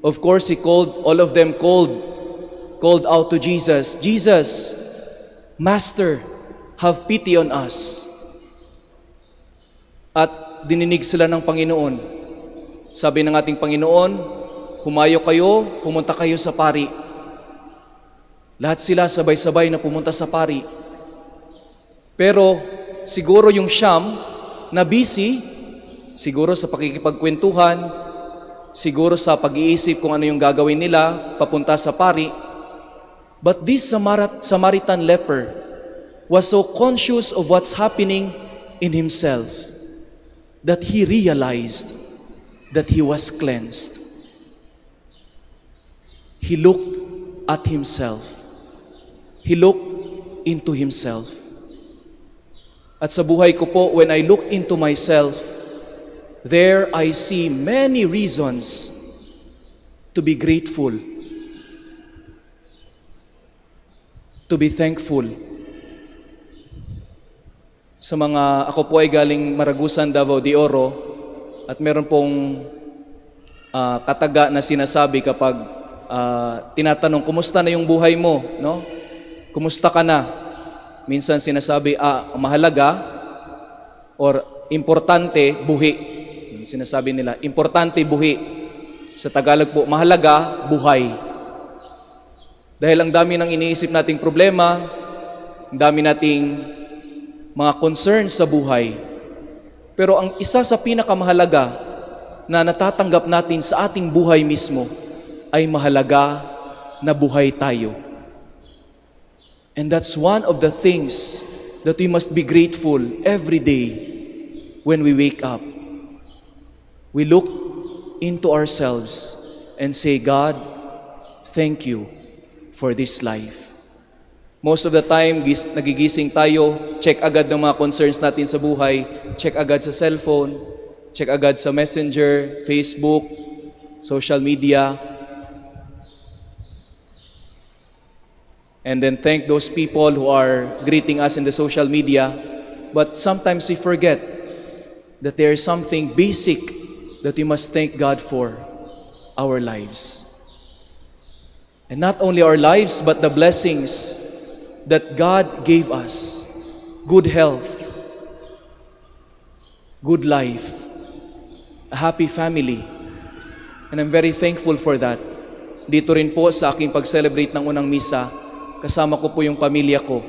Of course, all of them called out to Jesus, "Jesus, Master, have pity on us. At dininig sila ng Panginoon. Sabi ng ating Panginoon, humayo kayo, pumunta kayo sa pari. Lahat sila sabay-sabay na pumunta sa pari. Pero siguro yung siyam na busy, siguro sa pakikipagkwentuhan, siguro sa pag-iisip kung ano yung gagawin nila papunta sa pari. But this Samaritan leper was so conscious of what's happening in himself that he realized that he was cleansed. He looked at himself. He looked into himself. At sa buhay ko po, when I look into myself, there I see many reasons to be grateful, to be thankful. Sa mga, ako po ay galing Maragusan, Davao de Oro, at meron pong kataga na sinasabi kapag tinatanong, kumusta na yung buhay mo? No? Kumusta ka na? Minsan sinasabi, mahalaga or importante, buhi. Sinasabi nila, importante, buhi. Sa Tagalog po, mahalaga, buhay. Dahil ang dami ng iniisip nating problema, ang dami nating mga concerns sa buhay. Pero ang isa sa pinakamahalaga na natatanggap natin sa ating buhay mismo ay mahalaga na buhay tayo. And that's one of the things that we must be grateful every day when we wake up. We look into ourselves and say, God, thank you for this life. Most of the time, nagigising tayo, check agad ng mga concerns natin sa buhay, check agad sa cellphone, check agad sa Messenger, Facebook, social media, and then thank those people who are greeting us in the social media. But sometimes we forget that there is something basic that we must thank God for, our lives. And not only our lives, but the blessings that God gave us. Good health, good life, a happy family. And I'm very thankful for that. Dito rin po sa aking pag-celebrate ng unang misa, kasama ko po yung pamilya ko,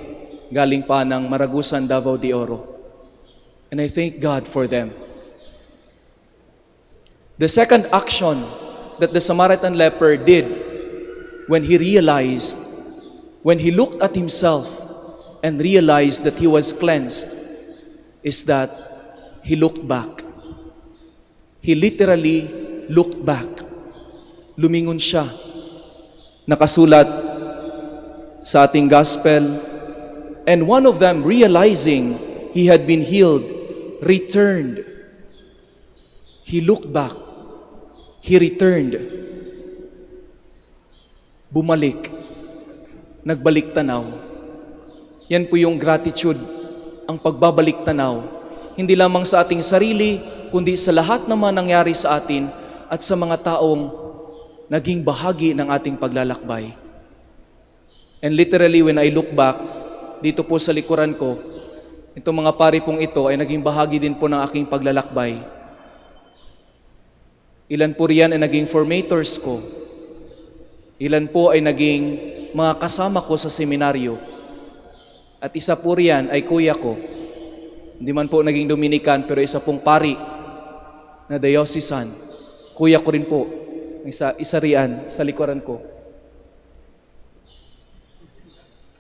galing pa ng Maragusan, Davao de Oro. And I thank God for them. The second action that the Samaritan leper did when he realized, when he looked at himself and realized that he was cleansed, is that he looked back. He literally looked back. Lumingon siya. Nakasulat sa ating gospel, and one of them, realizing he had been healed, returned. He looked back. He returned. Bumalik. Nagbalik tanaw. Yan po yung gratitude, ang pagbabalik tanaw. Hindi lamang sa ating sarili, kundi sa lahat naman nangyari sa atin at sa mga taong naging bahagi ng ating paglalakbay. And literally, when I look back, dito po sa likuran ko, itong mga pari pong ito ay naging bahagi din po ng aking paglalakbay. Ilan po riyan ay naging formators ko. Ilan po ay naging mga kasama ko sa seminaryo. At isa po riyan ay kuya ko. Hindi man po naging Dominican, pero isa pong pari na diocesan. Kuya ko rin po. Isa riyan sa likuran ko.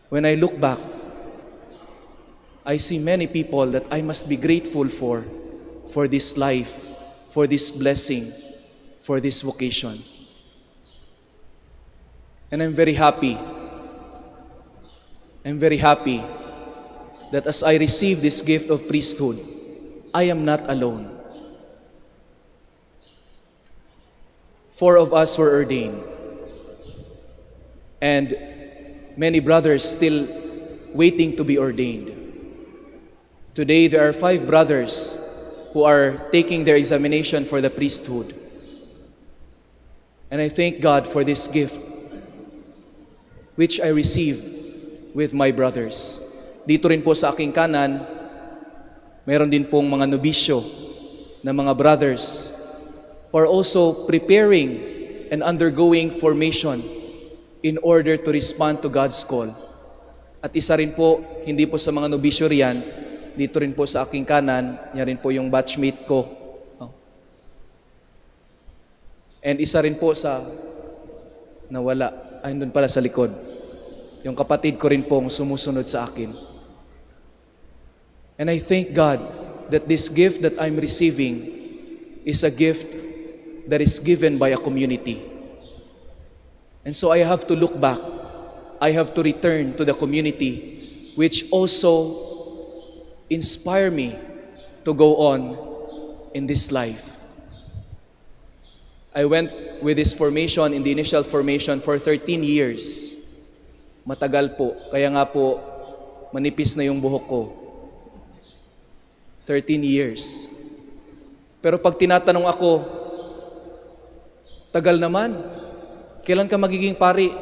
When I look back, I see many people that I must be grateful for this life, for this blessing, for this vocation. And I'm very happy. I'm very happy that as I receive this gift of priesthood, I am not alone. 4 of us were ordained. And many brothers still waiting to be ordained. Today, there are 5 brothers who are taking their examination for the priesthood. And I thank God for this gift, which I received with my brothers. dito rin po sa aking kanan, meron din pong mga nobisyo na mga brothers who are also preparing and undergoing formation in order to respond to God's call. At isa rin po, hindi po sa mga nobisyo riyan, dito rin po sa aking kanan, yan rin po yung batchmate ko. And isa rin po sa nawala, ayun doon pala sa likod, yung kapatid ko rin pong sumusunod sa akin. And I thank God that this gift that I'm receiving is a gift that is given by a community. And so I have to look back. I have to return to the community, which also inspire me to go on in this life. I went with this formation, in the initial formation, for 13 years. Matagal po. Kaya nga po, manipis na yung buhok ko. 13 years. Pero pag tinatanong ako, tagal naman, kailan ka magiging pari?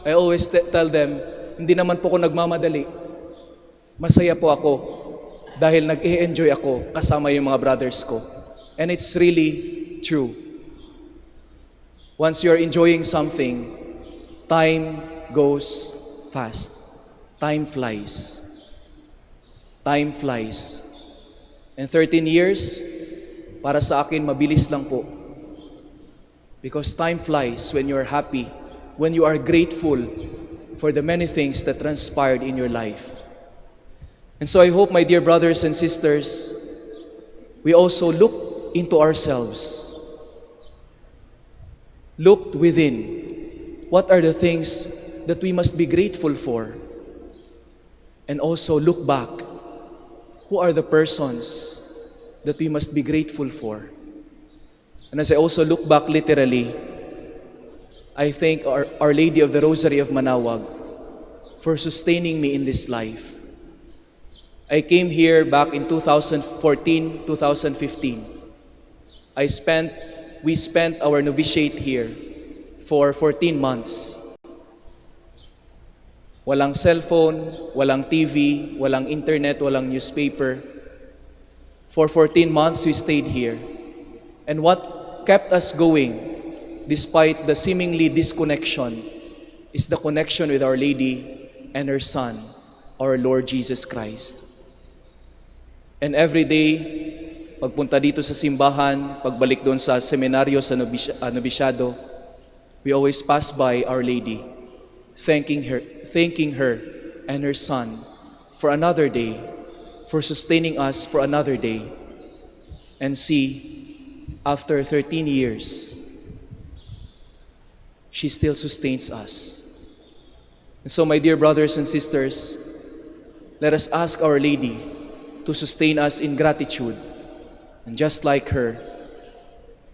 I always tell them, hindi naman po ako nagmamadali. Masaya po ako dahil nag-e-enjoy ako kasama yung mga brothers ko. And it's really true. Once you're enjoying something, time goes fast. Time flies. Time flies. And 13 years, para sa akin, mabilis lang po. Because time flies when you're happy, when you are grateful for the many things that transpired in your life. And so I hope, my dear brothers and sisters, we also look into ourselves. Look within. What are the things that we must be grateful for? And also look back. Who are the persons that we must be grateful for? And as I also look back literally, I thank Our Lady of the Rosary of Manaoag for sustaining me in this life. I came here back in 2014, 2015. We spent our novitiate here for 14 months. Walang cellphone, walang TV, walang internet, walang newspaper. For 14 months, we stayed here. And what kept us going, despite the seemingly disconnection, is the connection with Our Lady and her Son, our Lord Jesus Christ. And every day, pagpunta dito sa simbahan, pagbalik doon sa seminaryo sa nobisyado, we always pass by Our Lady, thanking her and her Son for another day, for sustaining us for another day. And see, after 13 years, she still sustains us. And so, my dear brothers and sisters, let us ask Our Lady to sustain us in gratitude. And just like her,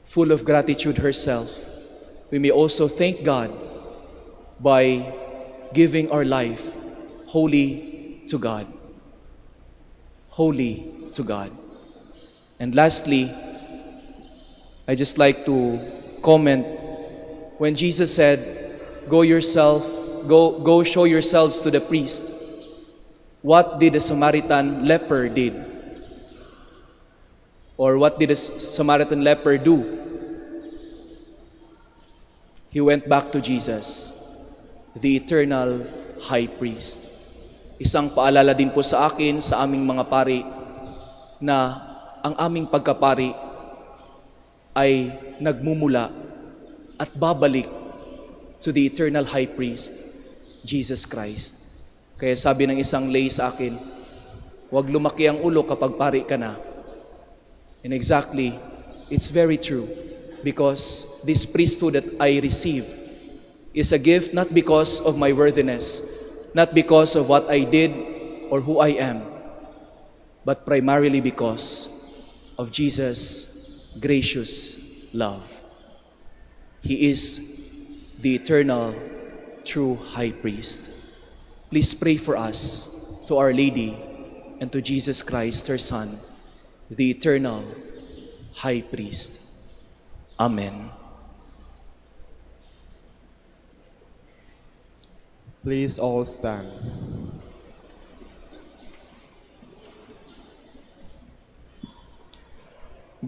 full of gratitude herself, we may also thank God by giving our life wholly to God. Wholly to God. And lastly, I just like to comment when Jesus said, go show yourselves to the priest. What did the Samaritan leper did? Or what did the Samaritan leper do? He went back to Jesus, the eternal high priest. Isang paalala din po sa akin, sa aming mga pari, na ang aming pagkapari ay nagmumula at babalik to the eternal high priest, Jesus Christ. Kaya sabi ng isang lay sa akin, huwag lumaki ang ulo kapag pari ka na. And exactly, it's very true. Because this priesthood that I receive is a gift not because of my worthiness, not because of what I did or who I am, but primarily because of Jesus' gracious love. He is the eternal, true high priest. Please pray for us, to Our Lady, and to Jesus Christ, her Son, the eternal high priest. Amen. Please all stand.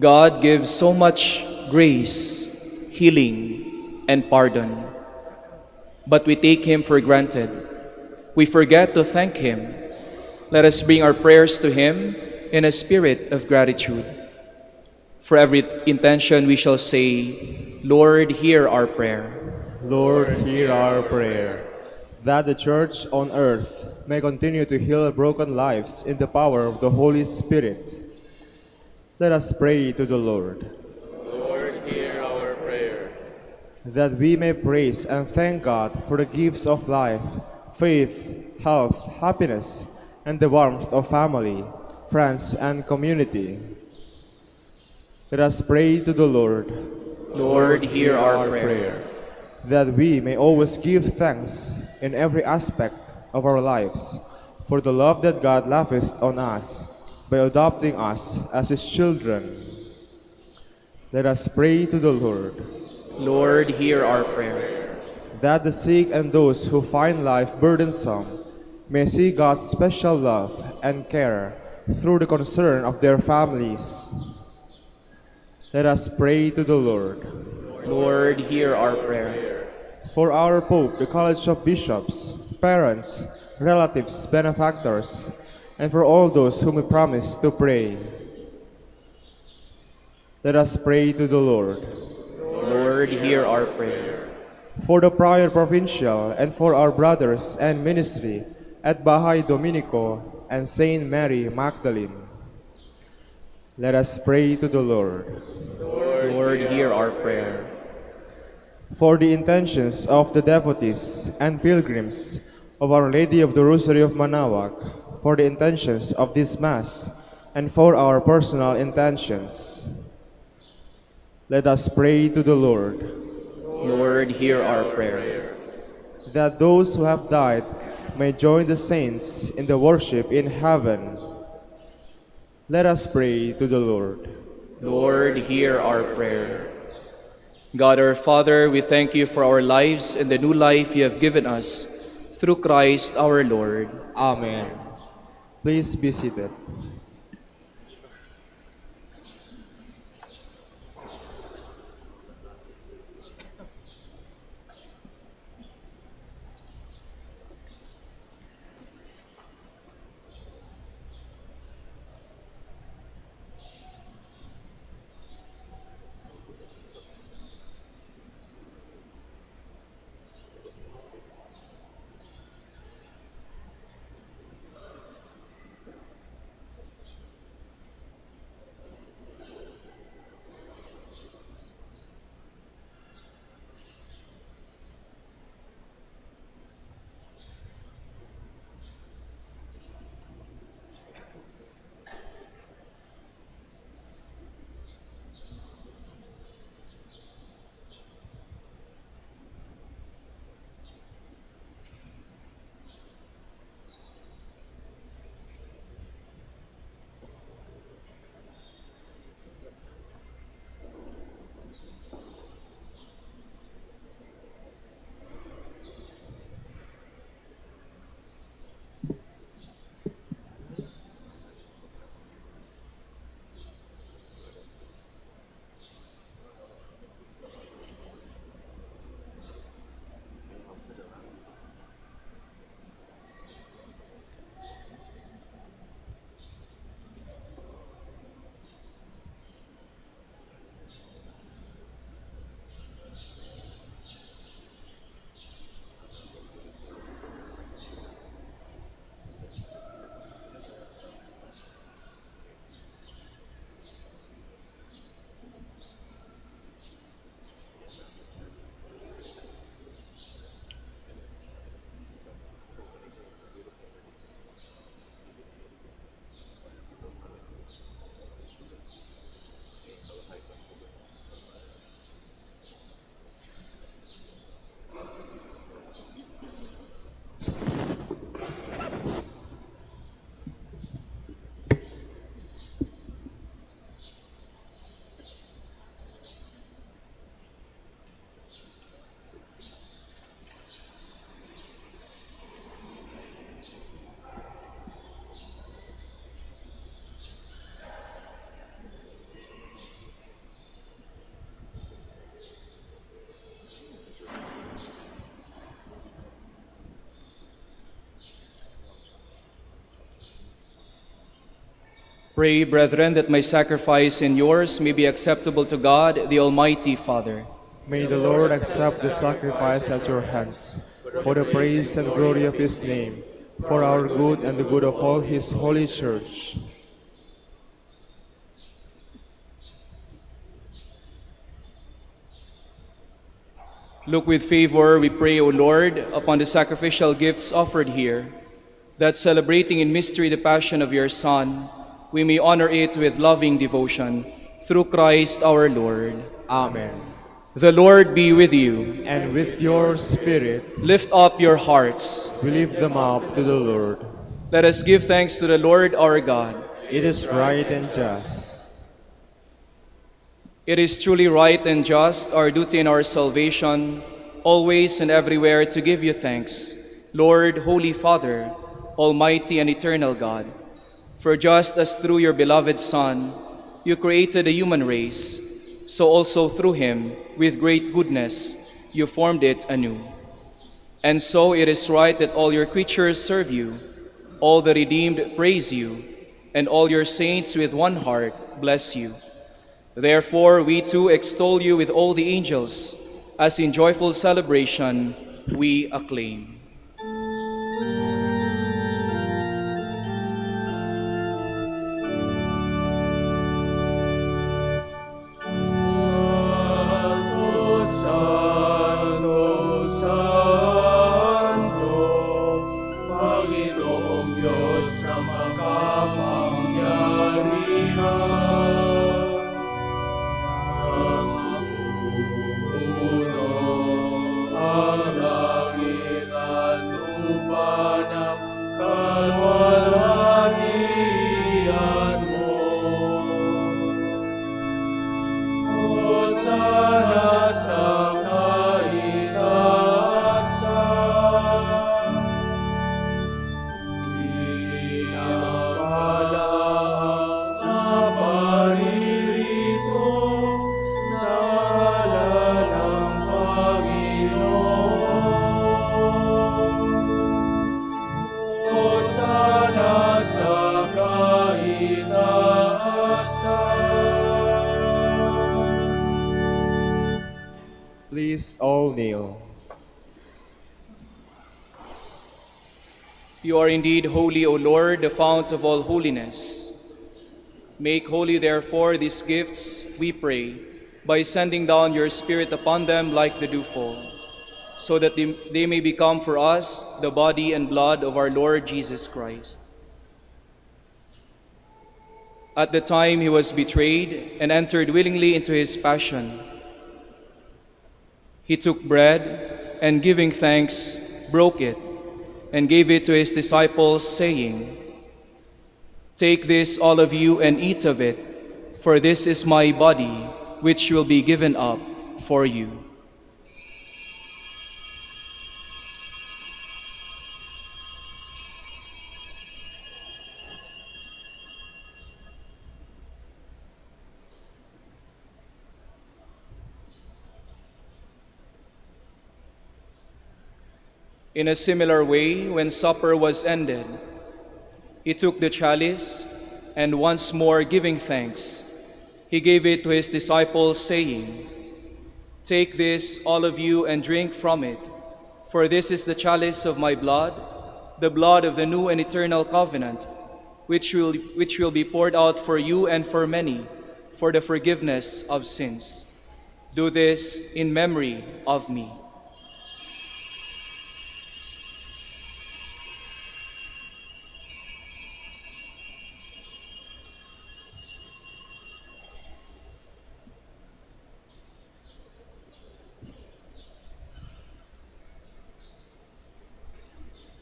God gives so much grace, healing, and pardon, but we take Him for granted. We forget to thank Him. Let us bring our prayers to Him in a spirit of gratitude. For every intention we shall say, Lord, hear our prayer. Lord, hear our prayer. That the Church on earth may continue to heal broken lives in the power of the Holy Spirit. Let us pray to the Lord. Lord, hear our prayer. That we may praise and thank God for the gifts of life, faith, health, happiness, and the warmth of family, friends, and community. Let us pray to the Lord. Lord, hear our prayer. That we may always give thanks in every aspect of our lives for the love that God lavished on us by adopting us as His children. Let us pray to the Lord. Lord, hear our prayer. That the sick and those who find life burdensome may see God's special love and care through the concern of their families. Let us pray to the Lord. Lord, hear our prayer. For our Pope, the College of Bishops, parents, relatives, benefactors, and for all those whom we promise to pray. Let us pray to the Lord. Lord, hear our prayer. For the Prior Provincial and for our brothers and ministry at Bahay Dominico and Saint Mary Magdalene. Let us pray to the Lord. Lord, hear our prayer. For the intentions of the devotees and pilgrims of Our Lady of the Rosary of Manaoag, for the intentions of this Mass, and for our personal intentions. Let us pray to the Lord. Lord, hear our prayer. That those who have died may join the saints in the worship in heaven. Let us pray to the Lord. Lord, hear our prayer. God our Father, we thank you for our lives and the new life you have given us through Christ our Lord. Amen. Please be seated. Pray, brethren, that my sacrifice and yours may be acceptable to God, the Almighty Father. May the Lord accept the sacrifice at your hands, for the praise and glory of his name, for our good and the good of all his holy church. Look with favor, we pray, O Lord, upon the sacrificial gifts offered here, that celebrating in mystery the passion of your Son, we may honor it with loving devotion, through Christ our Lord. Amen. The Lord be with you. And with your spirit, Lift up your hearts. we lift them up to the Lord. Let us give thanks to the Lord our God. It is right and just. It is truly right and just, our duty and our salvation, always and everywhere to give you thanks, Lord, Holy Father, Almighty and eternal God. For just as through your beloved Son, you created the human race, so also through him, with great goodness, you formed it anew. And so it is right that all your creatures serve you, all the redeemed praise you, and all your saints with one heart bless you. Therefore, we too extol you with all the angels, as in joyful celebration we acclaim. Please all kneel. You are indeed holy, O Lord, the fount of all holiness. Make holy, therefore, these gifts, we pray, by sending down your Spirit upon them like the dewfall, so that they may become for us the body and blood of our Lord Jesus Christ. At the time he was betrayed and entered willingly into his passion, he took bread and, giving thanks, broke it and gave it to his disciples, saying, "Take this, all of you, and eat of it, for this is my body, which will be given up for you." In a similar way, when supper was ended, he took the chalice, and once more giving thanks, he gave it to his disciples, saying, "Take this, all of you, and drink from it, for this is the chalice of my blood, the blood of the new and eternal covenant, which will be poured out for you and for many, for the forgiveness of sins. Do this in memory of me."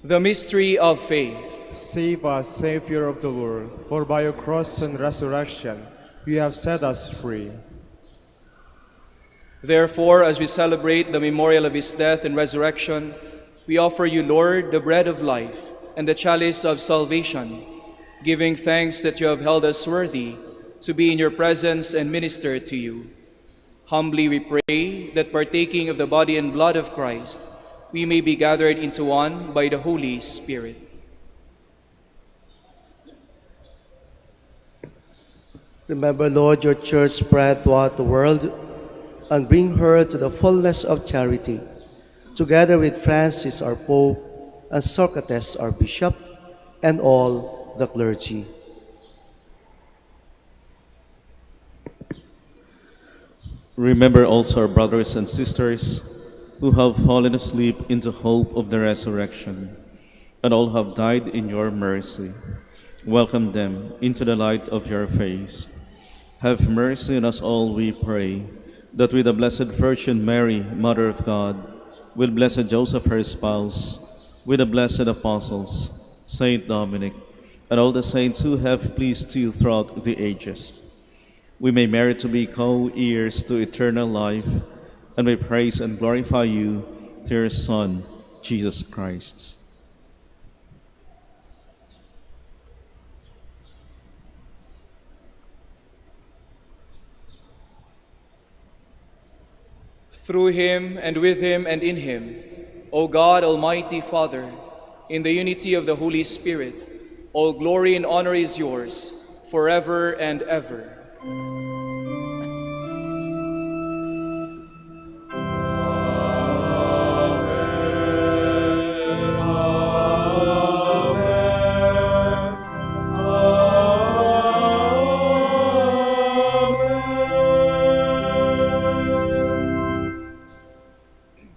The mystery of faith. Save us, Savior of the world, for by your cross and resurrection you have set us free. Therefore, as we celebrate the memorial of his death and resurrection, we offer you, Lord, the bread of life and the chalice of salvation, giving thanks that you have held us worthy to be in your presence and minister to you. Humbly we pray that, partaking of the body and blood of Christ, we may be gathered into one by the Holy Spirit. Remember, Lord, your church spread throughout the world and bring her to the fullness of charity, together with Francis, our Pope, and Socrates, our Bishop, and all the clergy. Remember also our brothers and sisters who have fallen asleep in the hope of the resurrection, and all have died in your mercy. Welcome them into the light of your face. Have mercy on us all, we pray, that with the Blessed Virgin Mary, Mother of God, with Blessed Joseph, her spouse, with the blessed apostles, Saint Dominic, and all the saints who have pleased you throughout the ages, we may merit to be co-heirs to eternal life, and may praise and glorify you through your Son, Jesus Christ. Through him, and with him, and in him, O God, Almighty Father, in the unity of the Holy Spirit, all glory and honor is yours, forever and ever.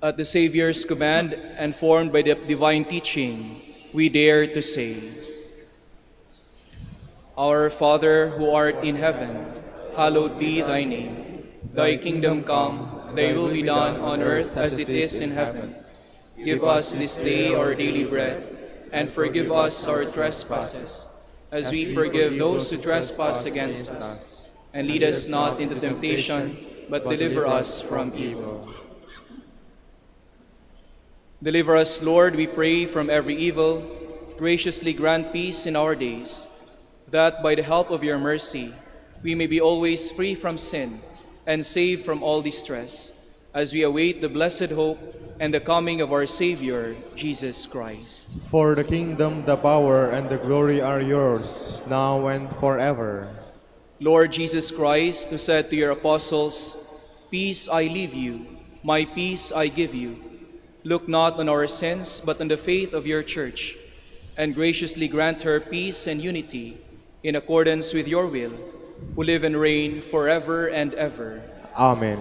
At the Savior's command and formed by the divine teaching, we dare to say, Our Father, who art in heaven, hallowed be thy name. Thy kingdom come, thy will be done on earth as it is in heaven. Give us this day our daily bread, and forgive us our trespasses, as we forgive those who trespass against us. And lead us not into temptation, but deliver us from evil. Deliver us, Lord, we pray, from every evil. Graciously grant peace in our days, that by the help of your mercy we may be always free from sin and saved from all distress, as we await the blessed hope and the coming of our Savior, Jesus Christ. For the kingdom, the power, and the glory are yours, now and forever. Lord Jesus Christ, who said to your apostles, Peace I leave you, my peace I give you, look not on our sins, but on the faith of your church, and graciously grant her peace and unity in accordance with your will, who live and reign forever and ever. Amen.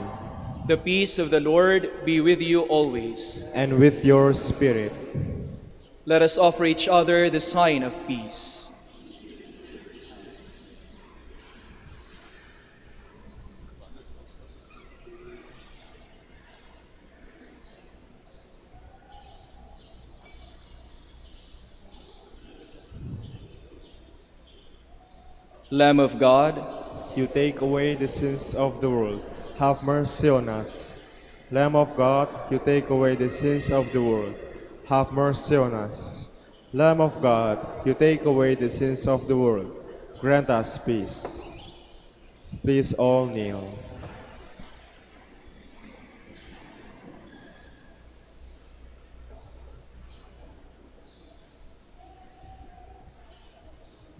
The peace of the Lord be with you always. And with your spirit. Let us offer each other the sign of peace. Lamb of God, You take away the sins of the world. Have mercy on us. Lamb of God, you take away the sins of the world. Have mercy on us. Lamb of God, you take away the sins of the world. Grant us peace. Please all kneel.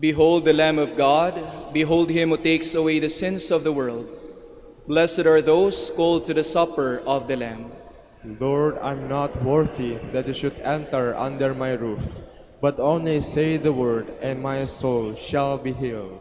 behold the Lamb of God, behold him who takes away the sins of the world. Blessed are those called to the supper of the Lamb. Lord, I'm not worthy that you should enter under my roof, but only say the word, and my soul shall be healed.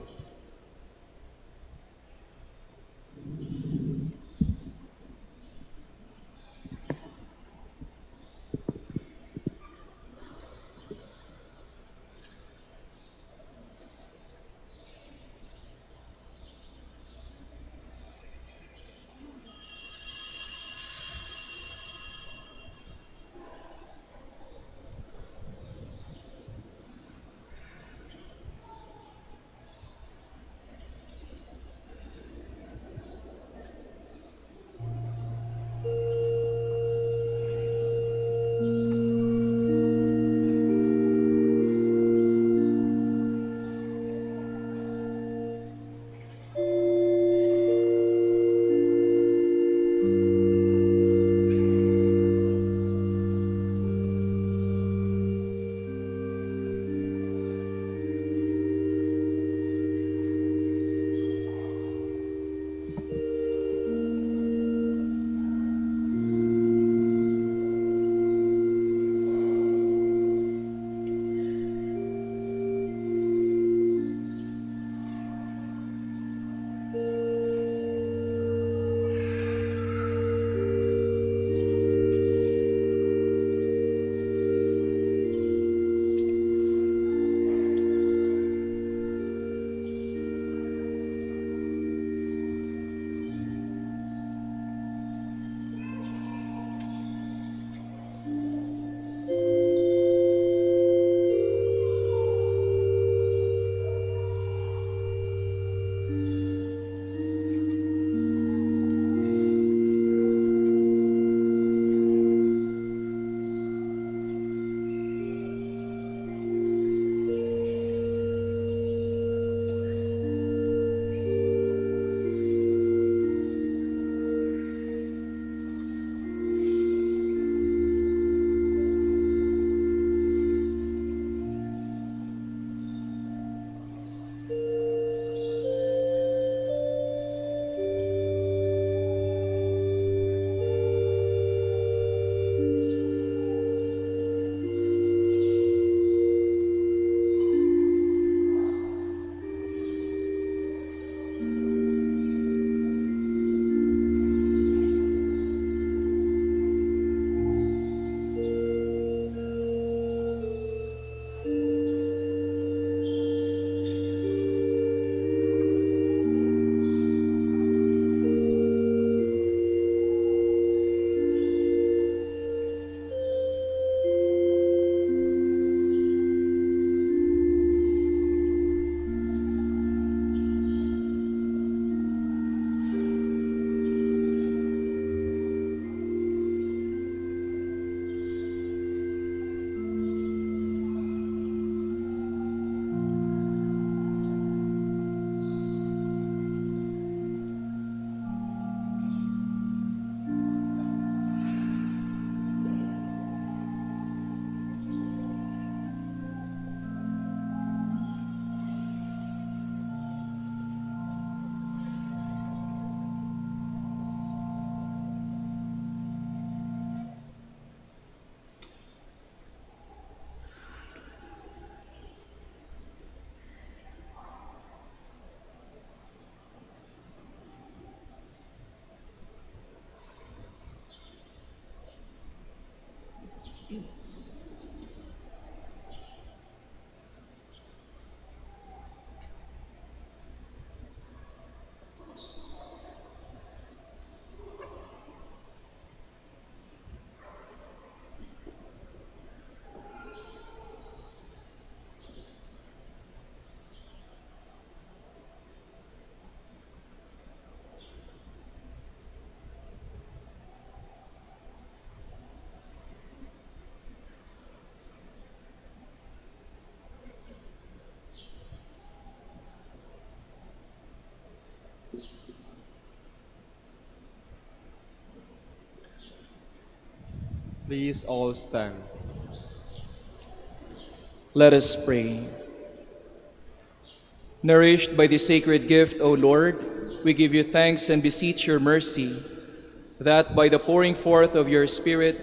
Please all stand. Let us pray. Nourished by the sacred gift, O Lord, we give you thanks and beseech your mercy, that by the pouring forth of your Spirit,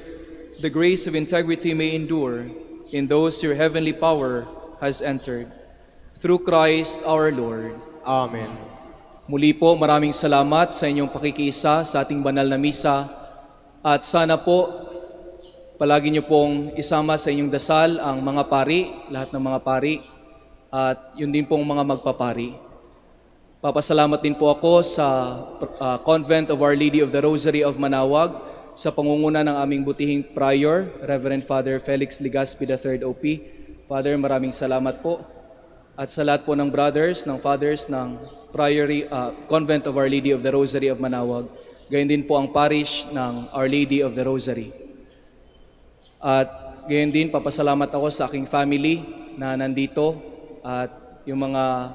the grace of integrity may endure in those your heavenly power has entered. Through Christ our Lord. Amen. Muli po, maraming salamat sa inyong pakikiisa sa ating banal na misa, at sana po palagi niyo pong isama sa inyong dasal ang mga pari, lahat ng mga pari, at yun din pong mga magpapari. Papasalamat din po ako sa Convent of Our Lady of the Rosary of Manaoag sa pangunguna ng aming butihing prior, Reverend Father Felix Ligaspi III OP. Father, maraming salamat po. At sa lahat po ng brothers, ng fathers ng Convent of Our Lady of the Rosary of Manaoag, gayon din po ang parish ng Our Lady of the Rosary. At gayon din, papasalamat ako sa aking family na nandito, at yung mga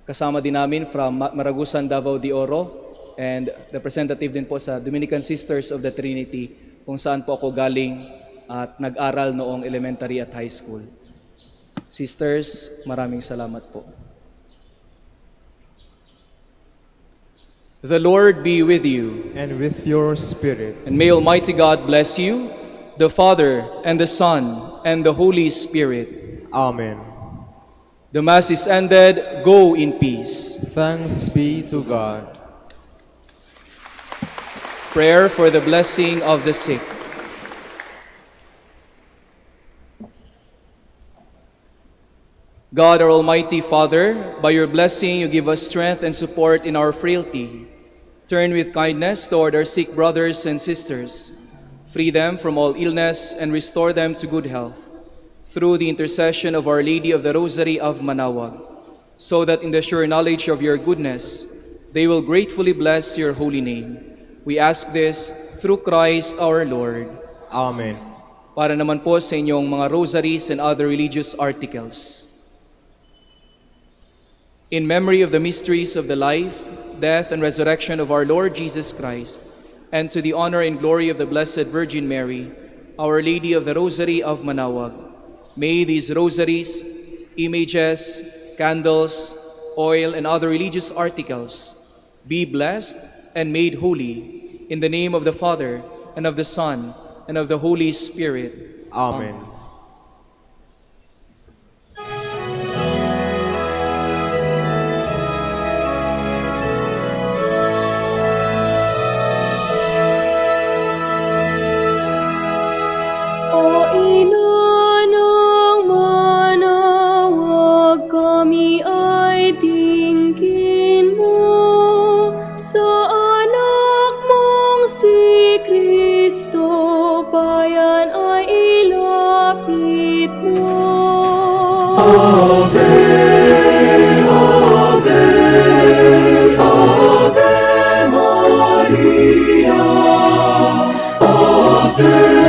kasama din namin from Maragusan, Davao de Oro, and representative din po sa Dominican Sisters of the Trinity, kung saan po ako galing at nag-aral noong elementary at high school. Sisters, maraming salamat po. The Lord be with you. And with your spirit. And may Almighty God bless you, the Father, and the Son, and the Holy Spirit. Amen. The Mass is ended. Go in peace. Thanks be to God. Prayer for the blessing of the sick. God, our Almighty Father, by your blessing you give us strength and support in our frailty. Turn with kindness toward our sick brothers and sisters. Free them from all illness and restore them to good health, through the intercession of Our Lady of the Rosary of Manaoag, so that in the sure knowledge of your goodness, they will gratefully bless your holy name. We ask this through Christ our Lord. Amen. Para naman po sa inyong mga rosaries and other religious articles. In memory of the mysteries of the life, death, and resurrection of our Lord Jesus Christ, and to the honor and glory of the Blessed Virgin Mary, Our Lady of the Rosary of Manaoag, may these rosaries, images, candles, oil, and other religious articles be blessed and made holy in the name of the Father, and of the Son, and of the Holy Spirit. Amen. O ina ng Manaoag, kami ay tingin mo sa anak mong si Kristo, bayan ay ilapit mo. Ave, Ave, Ave Maria, Ave.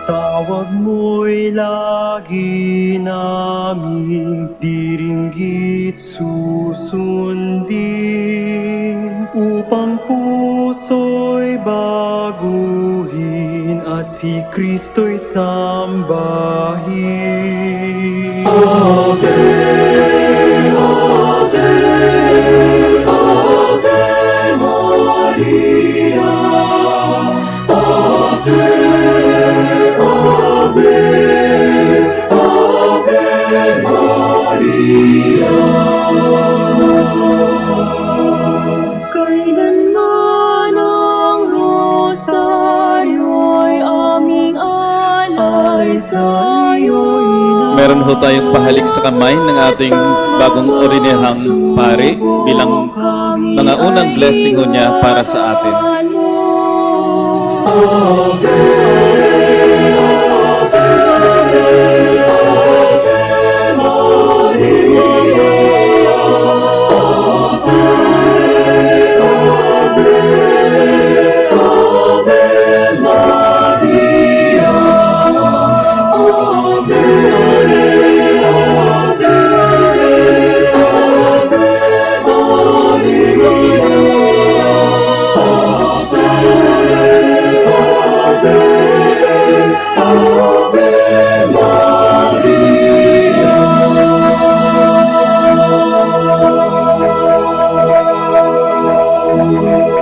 Tawag mo'y lagi naming diringgit susundin, upang puso'y baguhin at si Kristo'y sambahin. Ave, Ave, Ave Maria, Ave, Ave, Ave Maria. Kailanman ang rosaryo'y aming alay sa iyo'y Meron ho tayong pahalik sa kamay ng ating bagong orinehang pari bilang mga unang blessing ho niya para sa atin. Ave, Ave, Ave Maria, Ave, Ave, Ave Maria, Ave, Ave, mo.